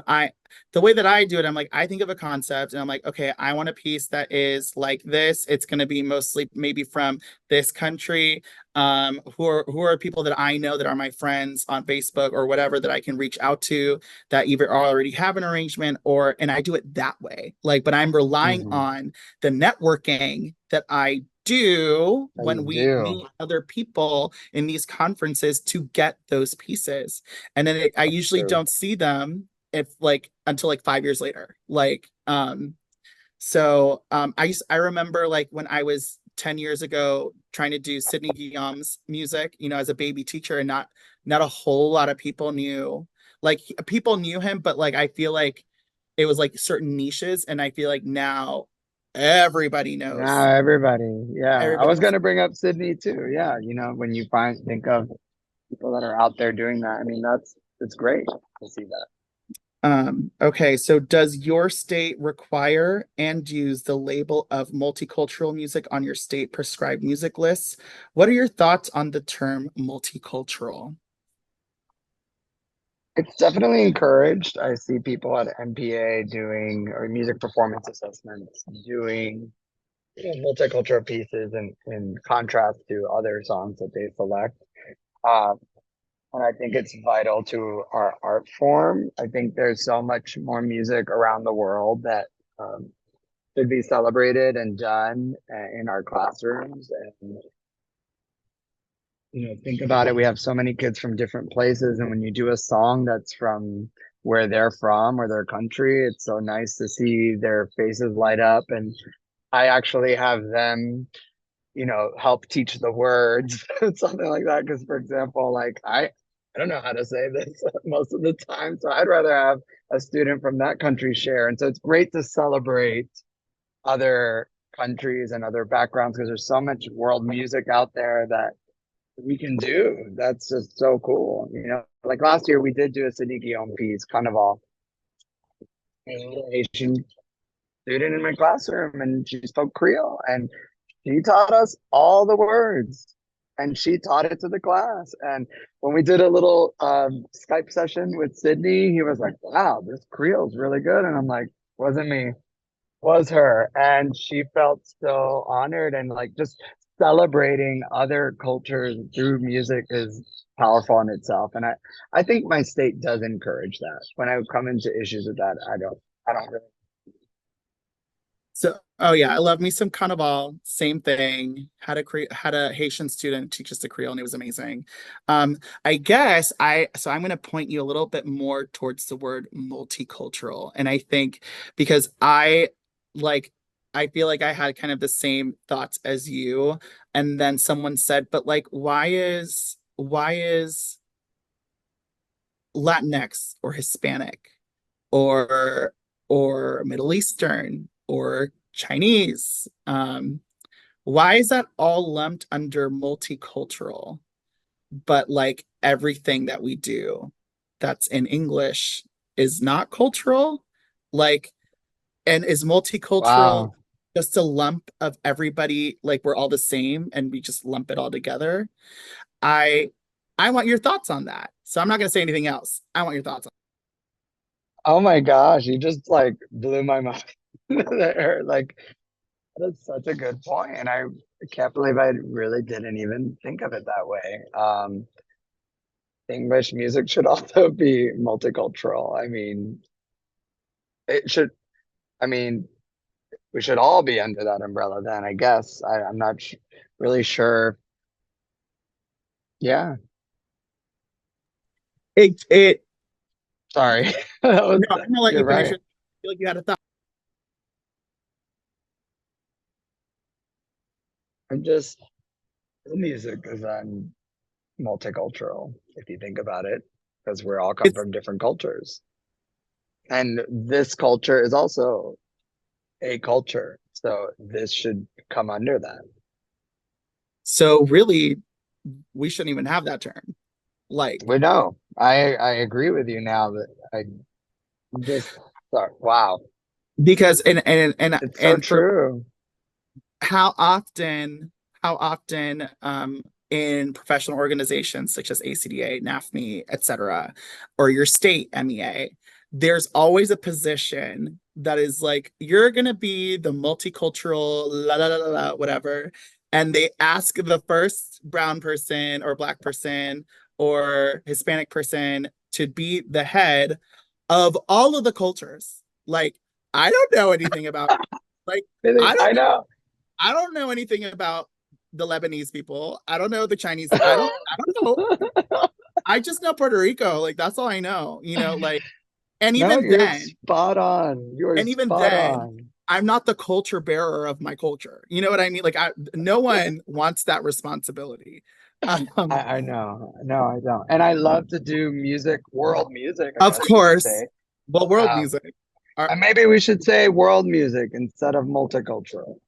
I the way that I do it, I'm like, I think of a concept and I'm like, okay, I want a piece that is like this. It's going to be mostly maybe from this country, who are people that I know that are my friends on Facebook or whatever that I can reach out to that either already have an arrangement, or and I do it that way. Like, but I'm relying Hmm. on the networking that I do That you when we do. meet other people in these conferences to get those pieces. And then I That's usually true. don't see them if like until like 5 years later. I remember like when I was 10 years ago trying to do Sidney Guillaume's music, as a baby teacher, and not a whole lot of people knew, like people knew him, but like I feel like it was like certain niches, and I feel like now everybody Now knows. everybody, yeah. I Everybody was knows. gonna bring up Sydney too. Yeah, when you think of people that are out there doing that, I mean, it's great to see that. Okay, so does your state require and use the label of multicultural music on your state prescribed music lists? What are your thoughts on the term multicultural? It's definitely encouraged. I see people at MPA doing or music performance assessments doing multicultural pieces in contrast to other songs that they select. Uh, and I think it's vital to our art form. I think there's so much more music around the world that should be celebrated and done in our classrooms. And think about it. We have so many kids from different places, and when you do a song that's from where they're from or their country, it's so nice to see their faces light up. And I actually have them, help teach the words, something like that. Because, for example, like I don't know how to say this most of the time, so I'd rather have a student from that country share. And so it's great to celebrate other countries and other backgrounds because there's so much world music out there that we can do. That's just so cool. Like last year we did do a Sadiq Guillaume piece, kind of all a little Asian student in my classroom, and she spoke Creole, and She taught us all the words, and she taught it to the class. And when we did a little Skype session with Sydney, he was like, "Wow, this Creole's really good." And I'm like, "Wasn't me, was her." And she felt so honored, and like just celebrating other cultures through music is powerful in itself. And I think my state does encourage that. When I come into issues with that, I don't really. So, oh yeah, I love me some Carnival. Same thing. Had a Haitian student teach us the Creole, and it was amazing. I guess I'm going to point you a little bit more towards the word multicultural, and I think because like I feel like I had kind of the same thoughts as you, and then someone said, but like, why is Latinx or Hispanic or Middle Eastern or Chinese. Why is that all lumped under multicultural? But like everything that we do that's in English is not cultural? Like, and is multicultural Wow. just a lump of everybody, like we're all the same and we just lump it all together? I I want your thoughts on that. So I'm not gonna say anything else. I want your thoughts on Oh my gosh, you just like blew my mind there. Like, that's such a good point, and I can't believe I really didn't even think of it that way. English music should also be multicultural. I mean, it should, I mean, we should all be under that umbrella then, I guess. I'm not really sure. Yeah, it. sorry. That was, No, I'm gonna let you're you finish right. it. I feel like you had a thought. I'm just, music is multicultural, if you think about it, because we're all come It's from different cultures. And this culture is also a culture. So this should come under that. so really we shouldn't even have that term. Like We know. I agree with you now that I just thought, wow, because it's so and for true. how often in professional organizations such as ACDA, NAFME, etc., or your state MEA, there's always a position that is like you're gonna be the multicultural la la la la la, whatever, and they ask the first brown person or black person or Hispanic person to be the head of all of the cultures. Like I don't know anything about like Really, I I don't know. I don't know anything about the Lebanese people. I don't know the Chinese. I don't know. I just know Puerto Rico. Like that's all I know. Like and No, even you're then, spot on. You're and even spot then, on. I'm not the culture bearer of my culture. You know what I mean? Like no one wants that responsibility. Um, I know. No, I don't. And I love to do music, world music, I of guess we should course, say. well, world Um, music. Are, and maybe we should say world music instead of multicultural.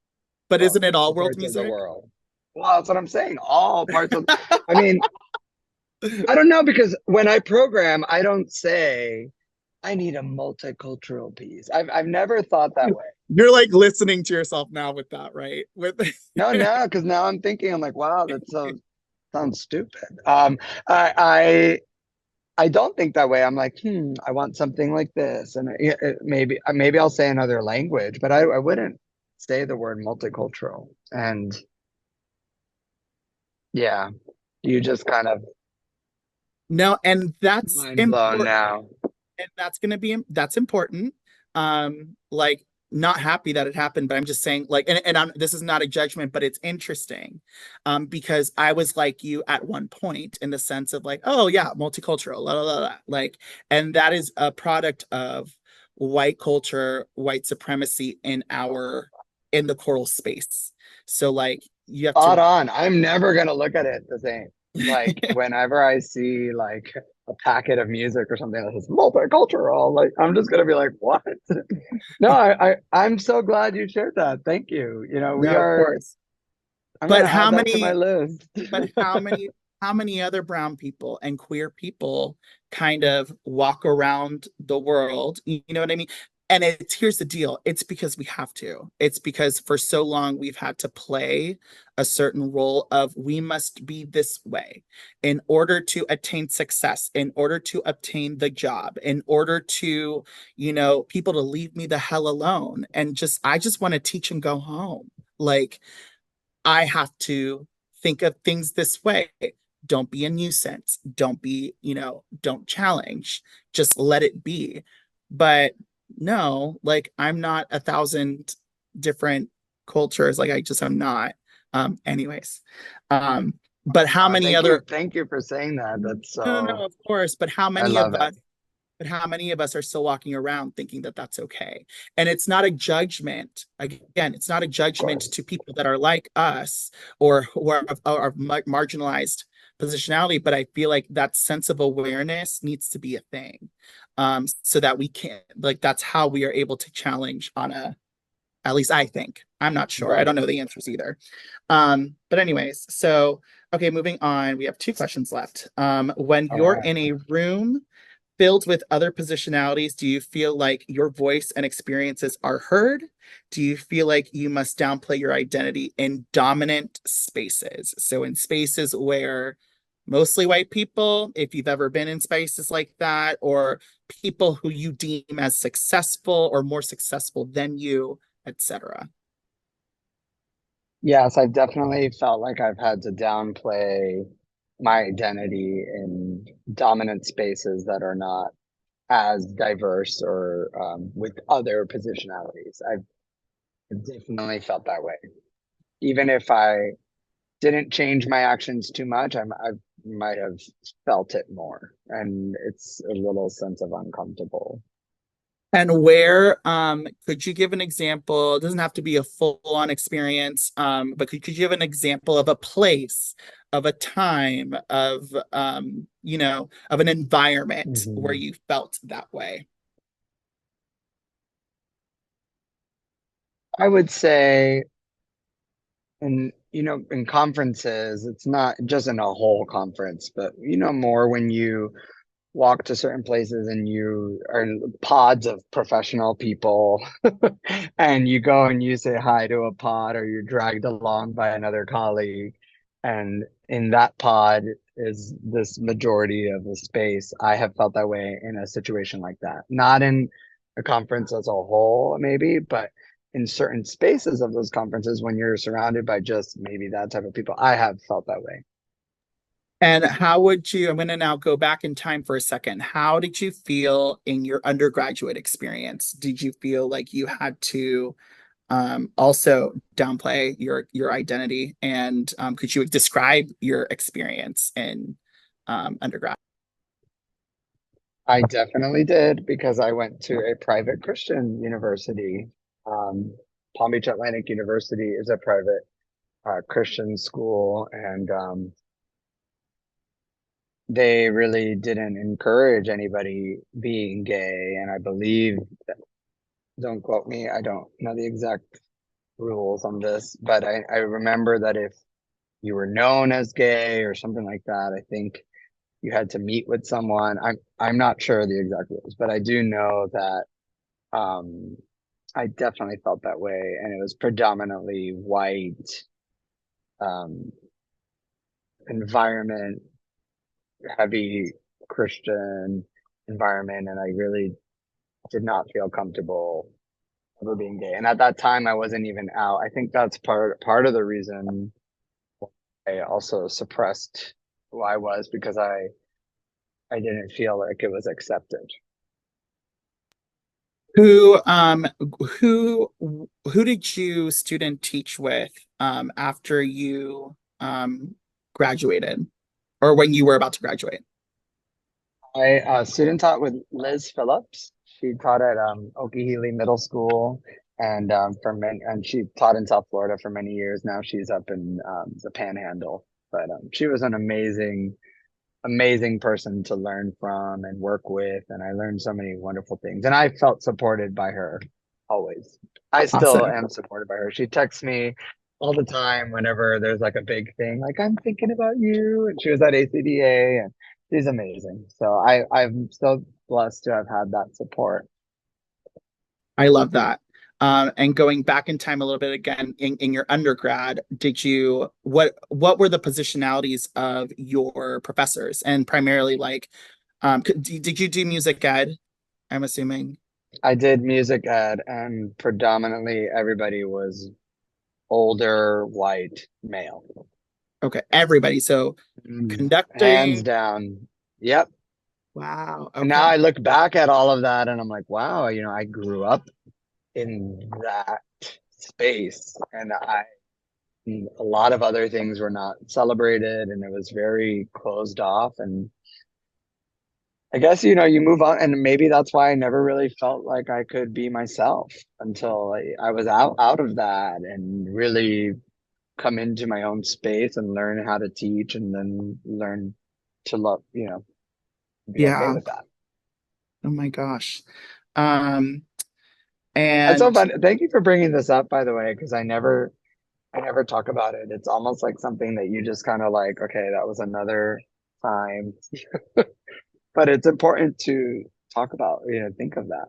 but Well, isn't it all all world parts of the music? world. Well, that's what I'm saying. All parts of, I mean, I don't know because when I program, I don't say I need a multicultural piece. I've never thought that way. You're like listening to yourself now with that, right? With No, no, because now I'm thinking, I'm like, wow, that sounds stupid. I don't think that way. I'm like, I want something like this, and maybe I'll say another language, but I wouldn't say the word multicultural. And yeah, you just kind of no, and that's mind blown important. now. And that's important. Like not happy that it happened, but I'm just saying like and this is not a judgment, but it's interesting. Because I was like you at one point in the sense of like, oh yeah, multicultural, la la la la. Like, and that is a product of white culture, white supremacy in the choral space. So like you have Spot to on. I'm never gonna look at it the same. Like whenever I see like a packet of music or something that says multicultural, like I'm just gonna be like, what? No, I'm so glad you shared that. Thank you. no, of course. I'm But gonna add that to my list. how many other brown people and queer people kind of walk around the world, you know what I mean? And here's the deal. It's because we have to. It's because for so long we've had to play a certain role of we must be this way in order to attain success, in order to obtain the job, in order to, people to leave me the hell alone. And I just want to teach and go home. Like I have to think of things this way. Don't be a nuisance. Don't be, don't challenge. Just let it be. But no, like I'm not 1,000 different cultures. Like I'm not. Anyways. But how many other Thank you for saying that. That's no, of course. But I love it. how many of us are still walking around thinking that that's okay? And it's not a judgment. Again, it's not a judgment to people that are like us or who are marginalized positionality, but I feel like that sense of awareness needs to be a thing. So that we can, like, that's how we are able to challenge at least I think. I'm not sure. Right. I don't know the answers either. But anyways, so, okay, moving on. We have 2 questions left. When you're in a room filled with other positionalities, do you feel like your voice and experiences are heard? Do you feel like you must downplay your identity in dominant spaces? So in spaces where mostly white people, if you've ever been in spaces like that, or people who you deem as successful or more successful than you, etc. Yes, I've definitely felt like I've had to downplay my identity in dominant spaces that are not as diverse or with other positionalities. I've definitely felt that way. Even if I didn't change my actions too much, I might have felt it more. And it's a little sense of uncomfortable. And where could you give an example? It doesn't have to be a full-on experience, but could you give an example of a place, of a time, of of an environment where you felt that way? I would say in conferences, it's not just in a whole conference, but more when you walk to certain places and you are in pods of professional people and you go and you say hi to a pod or you're dragged along by another colleague, and in that pod is this majority of the space. I have felt that way in a situation like that, not in a conference as a whole maybe, but in certain spaces of those conferences when you're surrounded by just maybe that type of people. I have felt that way. And how would you, I'm going to now go back in time for a second. How did you feel in your undergraduate experience? Did you feel like you had to also downplay your identity? And could you describe your experience in undergrad? I definitely did because I went to a private Christian university. Palm Beach Atlantic University is a private Christian school, and they really didn't encourage anybody being gay. And I believe, don't quote me, I don't know the exact rules on this, but I remember that if you were known as gay or something like that, I think you had to meet with someone. I'm not sure the exact rules, but I do know that I definitely felt that way, and it was predominantly white um, environment, heavy Christian environment, and I really did not feel comfortable ever being gay. And at that time, I wasn't even out. I think that's part of the reason I also suppressed who I was, because I didn't feel like it was accepted. Who who who did you student teach with after you graduated or when you were about to graduate? I student taught with Liz Phillips. She taught at Okehele Middle School, and and she taught in South Florida for many years. Now she's up in the Panhandle. But she was an amazing person to learn from and work with, and I learned so many wonderful things. And I felt supported by her always. I still Awesome. am supported by her. She texts me all the time whenever there's like a big thing, like I'm thinking about you. And she was at ACDA, and she's amazing. So I'm so blessed to have had that support. I love that. And going back in time a little bit again, in your undergrad, what were the positionalities of your professors? And primarily like, did you do music ed? I'm assuming. I did music ed, and predominantly everybody was older, white, male. Okay, everybody. So Hands conducting. down. Yep. Wow. And now Okay. I look back at all of that and I'm like, wow, I grew up in that space, and a lot of other things were not celebrated, and it was very closed off. And I guess, you move on, and maybe that's why I never really felt like I could be myself until I was out of that and really come into my own space and learn how to teach, and then learn to love, be okay Yeah. with that. Oh my gosh. Um, That's so and fun. Thank you for bringing this up, by the way, because I never talk about it. It's almost like something that you just kind of like, okay, that was another time. But it's important to talk about, think of that.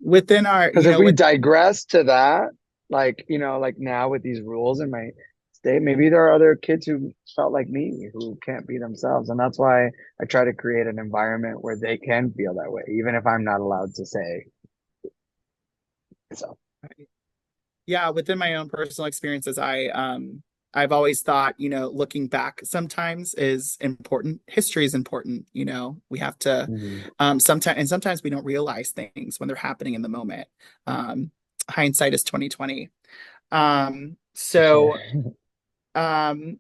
within our, Because if we digress to that, like now with these rules in my state, maybe there are other kids who felt like me who can't be themselves. And that's why I try to create an environment where they can feel that way, even if I'm not allowed to say so. yeah, within my own personal experiences, I've always thought, looking back sometimes is important. History is important. We have to Mhm. sometimes we don't realize things when they're happening in the moment. Um, hindsight is 2020. For sure. So um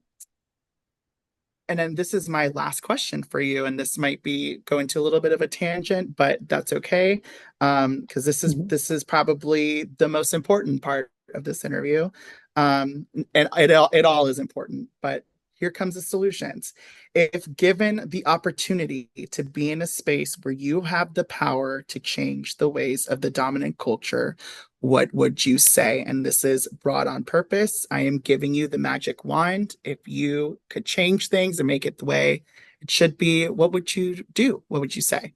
and then this is my last question for you, and this might be going to a little bit of a tangent, but that's okay. Because Mhm. this is probably the most important part of this interview. And it all is important, but here comes the solutions. If given the opportunity to be in a space where you have the power to change the ways of the dominant culture, what would you say? And this is brought on purpose. I am giving you the magic wand. If you could change things and make it the way it should be, what would you do? What would you say?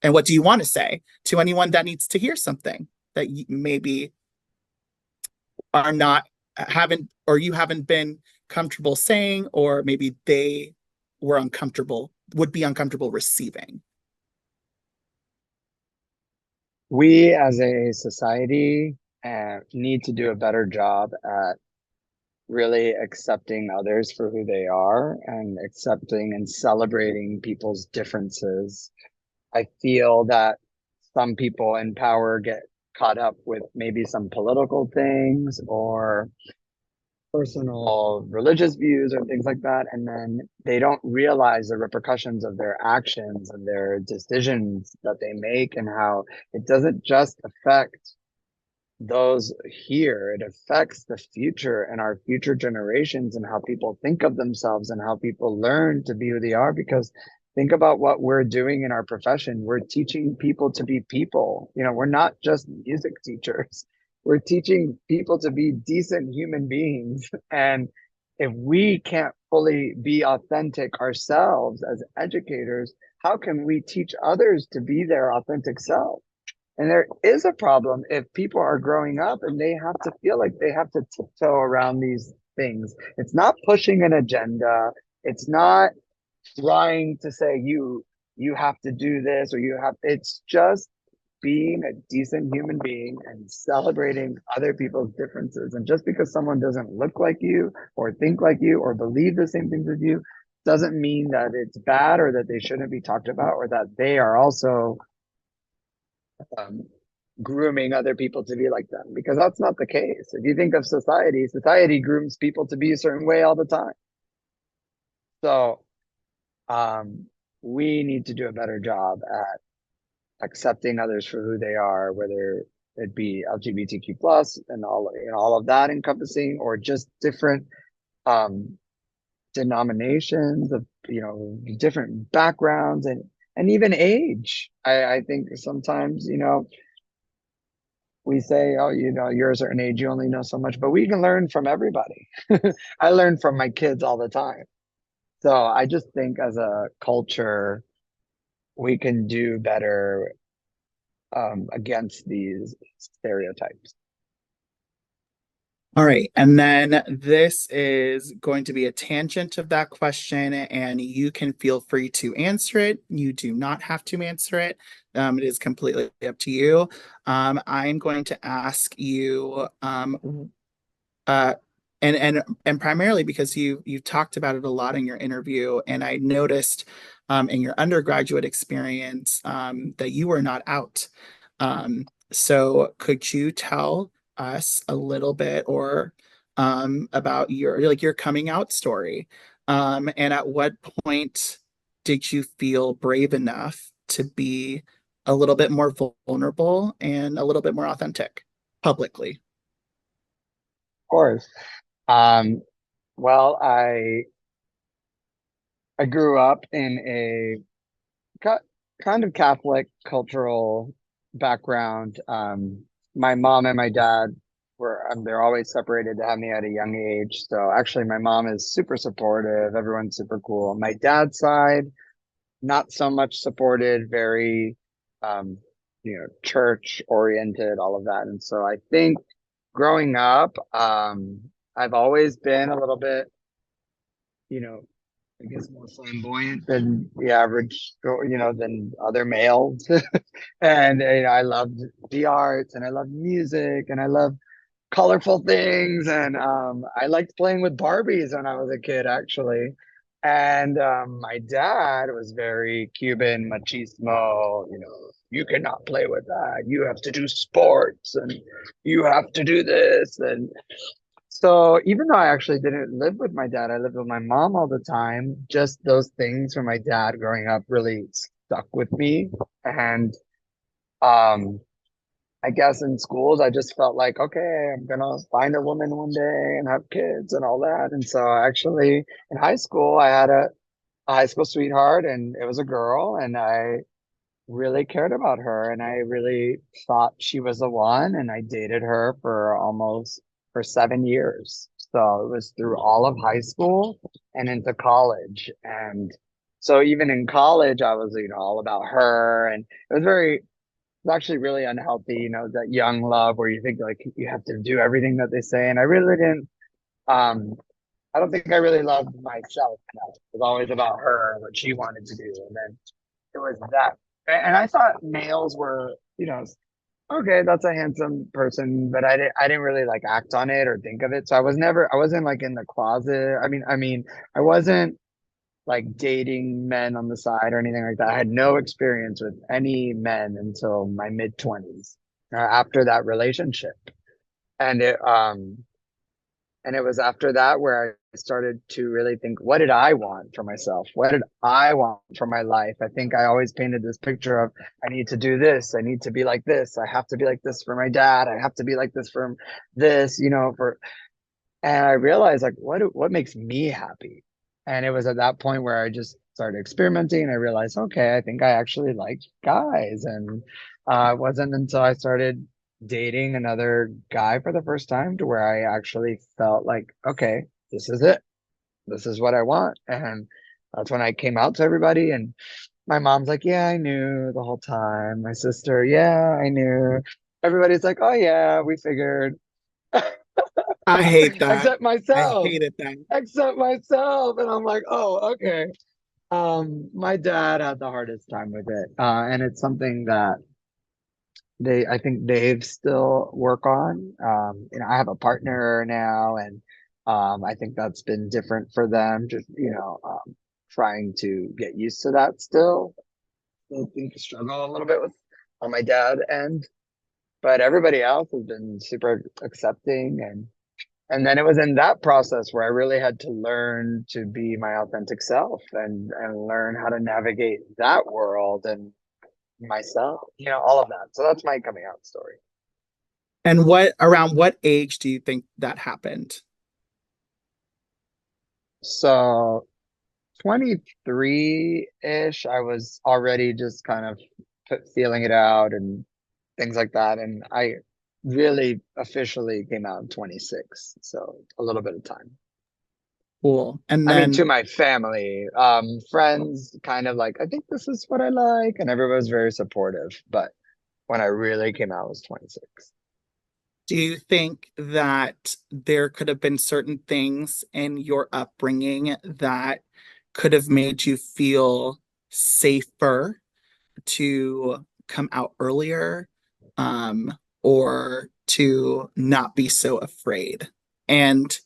And what do you want to say to anyone that needs to hear something that maybe are not, haven't, or you haven't been comfortable saying, or maybe they would be uncomfortable receiving? We as a society need to do a better job at really accepting others for who they are and accepting and celebrating people's differences. I feel that some people in power get caught up with maybe some political things or personal religious views or things like that, and then they don't realize the repercussions of their actions and their decisions that they make, and how it doesn't just affect those here, it affects the future and our future generations and how people think of themselves and how people learn to be who they are. Because think about what we're doing in our profession. We're teaching people to be people. We're not just music teachers. We're teaching people to be decent human beings. And if we can't fully be authentic ourselves as educators, how can we teach others to be their authentic self? And there is a problem if people are growing up and they have to feel like they have to tiptoe around these things. It's not pushing an agenda. It's not trying to say you have to do this or it's just being a decent human being and celebrating other people's differences. And just because someone doesn't look like you or think like you or believe the same things as you doesn't mean that it's bad or that they shouldn't be talked about or that they are also um, grooming other people to be like them, because that's not the case. If you think of society grooms people to be a certain way all the time. So um, we need to do a better job at accepting others for who they are, whether it be LGBTQ plus and all of that encompassing, or just different um, denominations of different backgrounds and even age. I think sometimes we say, oh, you're a certain age, you only know so much, but we can learn from everybody. I learn from my kids all the time. So I just think as a culture, we can do better against these stereotypes. All right. And then this is going to be a tangent of that question, and you can feel free to answer it. You do not have to answer it. It is completely up to you. I'm going to ask you, uh, and primarily because you talked about it a lot in your interview, and I noticed in your undergraduate experience that you were not out. So could you tell us a little bit or about your coming out story? And at what point did you feel brave enough to be a little bit more vulnerable and a little bit more authentic publicly? Of course. Um, well, I grew up in a kind of Catholic cultural background. My mom and my dad were they're always separated to have me at a young age. So actually, my mom is super supportive. Everyone's super cool. My dad's side, not so much supported. Very, um, church oriented, all of that. And so I think growing up, I've always been a little bit, you know, I guess more flamboyant than the average, than other males. And I loved the arts and I loved music and I loved colorful things. And I liked playing with Barbies when I was a kid, actually. And my dad was very Cuban machismo, you cannot play with that. You have to do sports and you have to do this. And so even though I actually didn't live with my dad, I lived with my mom all the time. Just those things from my dad growing up really stuck with me. And um, I guess in schools, I just felt like, okay, I'm gonna find a woman one day and have kids and all that. And so actually in high school, I had a high school sweetheart and it was a girl and I really cared about her and I really thought she was the one and I dated her for 7 years. So it was through all of high school and into college. And so even in college, I was, all about her and it was actually really unhealthy, that young love where you think like you have to do everything that they say. And I really didn't, um, I don't think I really loved myself enough. It was always about her, what she wanted to do. And then it was that. And I thought males were, okay, that's a handsome person, but I didn't really like act on it or think of it. So I wasn't like in the closet. I mean, I wasn't like dating men on the side or anything like that. I had no experience with any men until my mid 20s, after that relationship. And it was after that where I started to really think, what did I want for myself? What did I want for my life? I think I always painted this picture of I need to do this. I need to be like this. I have to be like this for my dad. I have to be like this for this, and I realized like what makes me happy? And it was at that point where I just started experimenting and I realized, okay, I think I actually like guys. And it wasn't until I started dating another guy for the first time to where I actually felt like, okay, this is it. This is what I want. And that's when I came out to everybody. And my mom's like, yeah, I knew the whole time. My sister, yeah, I knew. Everybody's like, oh, yeah, we figured. I hate that. Except I myself. hated that. Except myself. And I'm like, oh, okay. My dad had the hardest time with it. And it's something that I think they've still work on. I have a partner now and I think that's been different for them, just, trying to get used to that still. I think I struggle a little bit with on my dad end, but everybody else has been super accepting and then it was in that process where I really had to learn to be my authentic self and learn how to navigate that world and myself, all of that. So that's my coming out story. And around what age do you think that happened? So 23-ish, I was already just kind of feeling it out and things like that. And I really officially came out in 26. So a little bit of time. Cool. And I mean, then to my family, friends kind of like, I think this is what I like. And everybody was very supportive, but when I really came out was 26. Do you think that there could have been certain things in your upbringing that could have made you feel safer to come out earlier, or to not be so afraid? And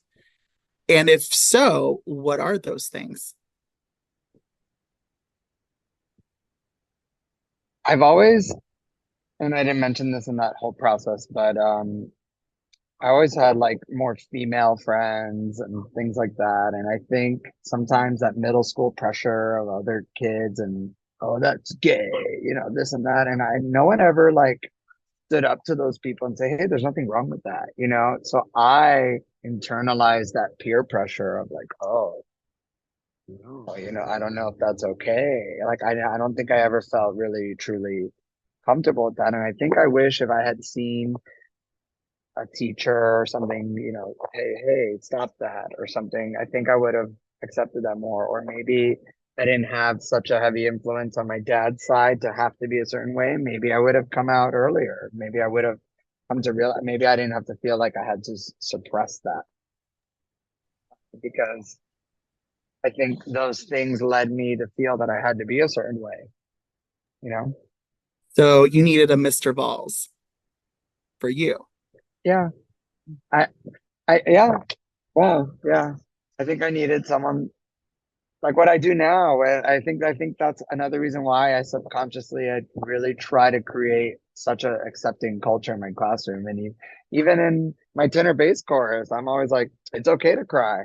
if so, what are those things? I've always, and I didn't mention this in that whole process, but I always had like more female friends and things like that. And I think sometimes that middle school pressure of other kids and, oh, that's gay, this and that. And no one ever like stood up to those people and say, hey, there's nothing wrong with that. So I internalized that peer pressure of like, oh, no, I don't know if that's okay. Like, I don't think I ever felt really, truly comfortable with that. And I think I wish if I had seen a teacher or something, hey, stop that or something, I think I would have accepted that more. Or maybe I didn't have such a heavy influence on my dad's side to have to be a certain way. Maybe I would have come out earlier. Maybe I would have come to realize, maybe I didn't have to feel like I had to suppress that, because I think those things led me to feel that I had to be a certain way. So you needed a Mr. Valls for you. Yeah. Yeah. Well, yeah. I think I needed someone like what I do now. I think that's another reason why I really try to create such an accepting culture in my classroom. And even in my tenor bass chorus, I'm always like, it's okay to cry.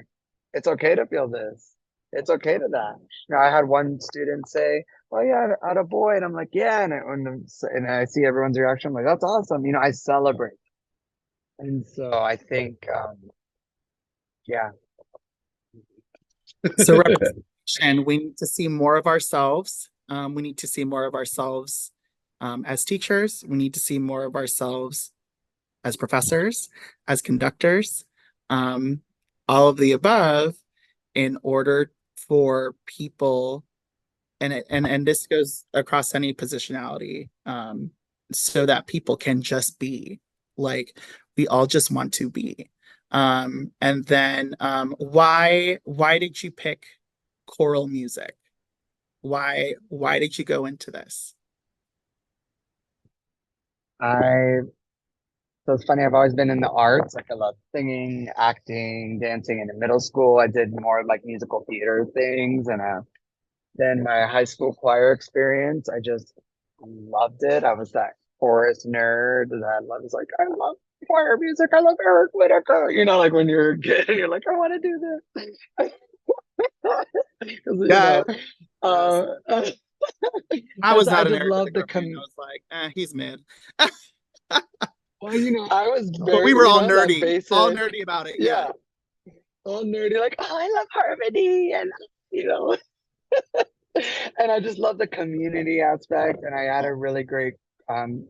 It's okay to feel this. It's okay to that. I had one student say, "Oh yeah, I had a boy," and I'm like, "Yeah," and I see everyone's reaction. I'm like, "That's awesome." I celebrate. And so I think, yeah. So representation, we need to see more of ourselves. We need to see more of ourselves as teachers. We need to see more of ourselves as professors, as conductors, all of the above, in order for people, and this goes across any positionality, so that people can just be like, we all just want to be. And then why did you pick choral music? Why did you go into this? So it's funny, I've always been in the arts. Like I love singing, acting, dancing. And in middle school, I did more like musical theater things. And then my high school choir experience, I just loved it. I was that chorus nerd that I was like, I love choir music. I love Eric Whitacre. Like when you're a kid and you're like, I want to do this. Yeah. I was not I an just Eric love the I was like, he's mid. Well, I was But we were all nerdy, basic, all nerdy about it. Yeah. All nerdy, like, oh, I love harmony, and and I just love the community aspect. And I had a really great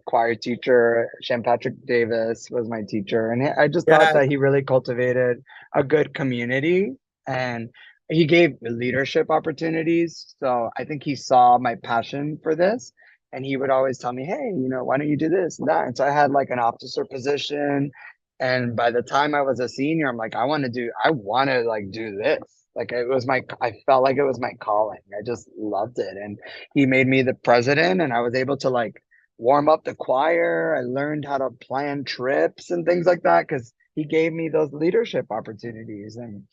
choir teacher. Sean Patrick Davis was my teacher, and I just thought that he really cultivated a good community, and he gave leadership opportunities. So I think he saw my passion for this, and he would always tell me, hey, why don't you do this and that? And so I had like an officer position, and by the time I was a senior, I'm like, I want to like do this. Like I felt like it was my calling. I just loved it. And he made me the president, and I was able to like warm up the choir. I learned how to plan trips and things like that because he gave me those leadership opportunities. And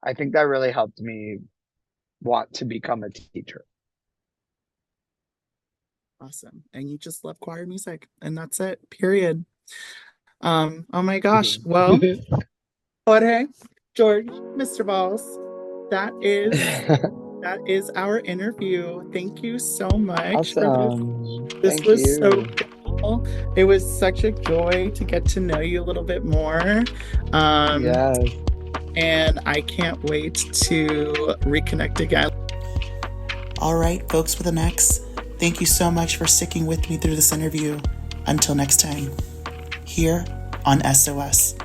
I think that really helped me want to become a teacher. Awesome. And you just love choir music, and that's it, period. Oh my gosh. Well, Jorge, George, Mr. Valls, that is our interview. Thank you so much for this. This was so cool. It was such a joy to get to know you a little bit more. Yes. And I can't wait to reconnect again. All right, folks with an X, thank you so much for sticking with me through this interview. Until next time, here on SOS.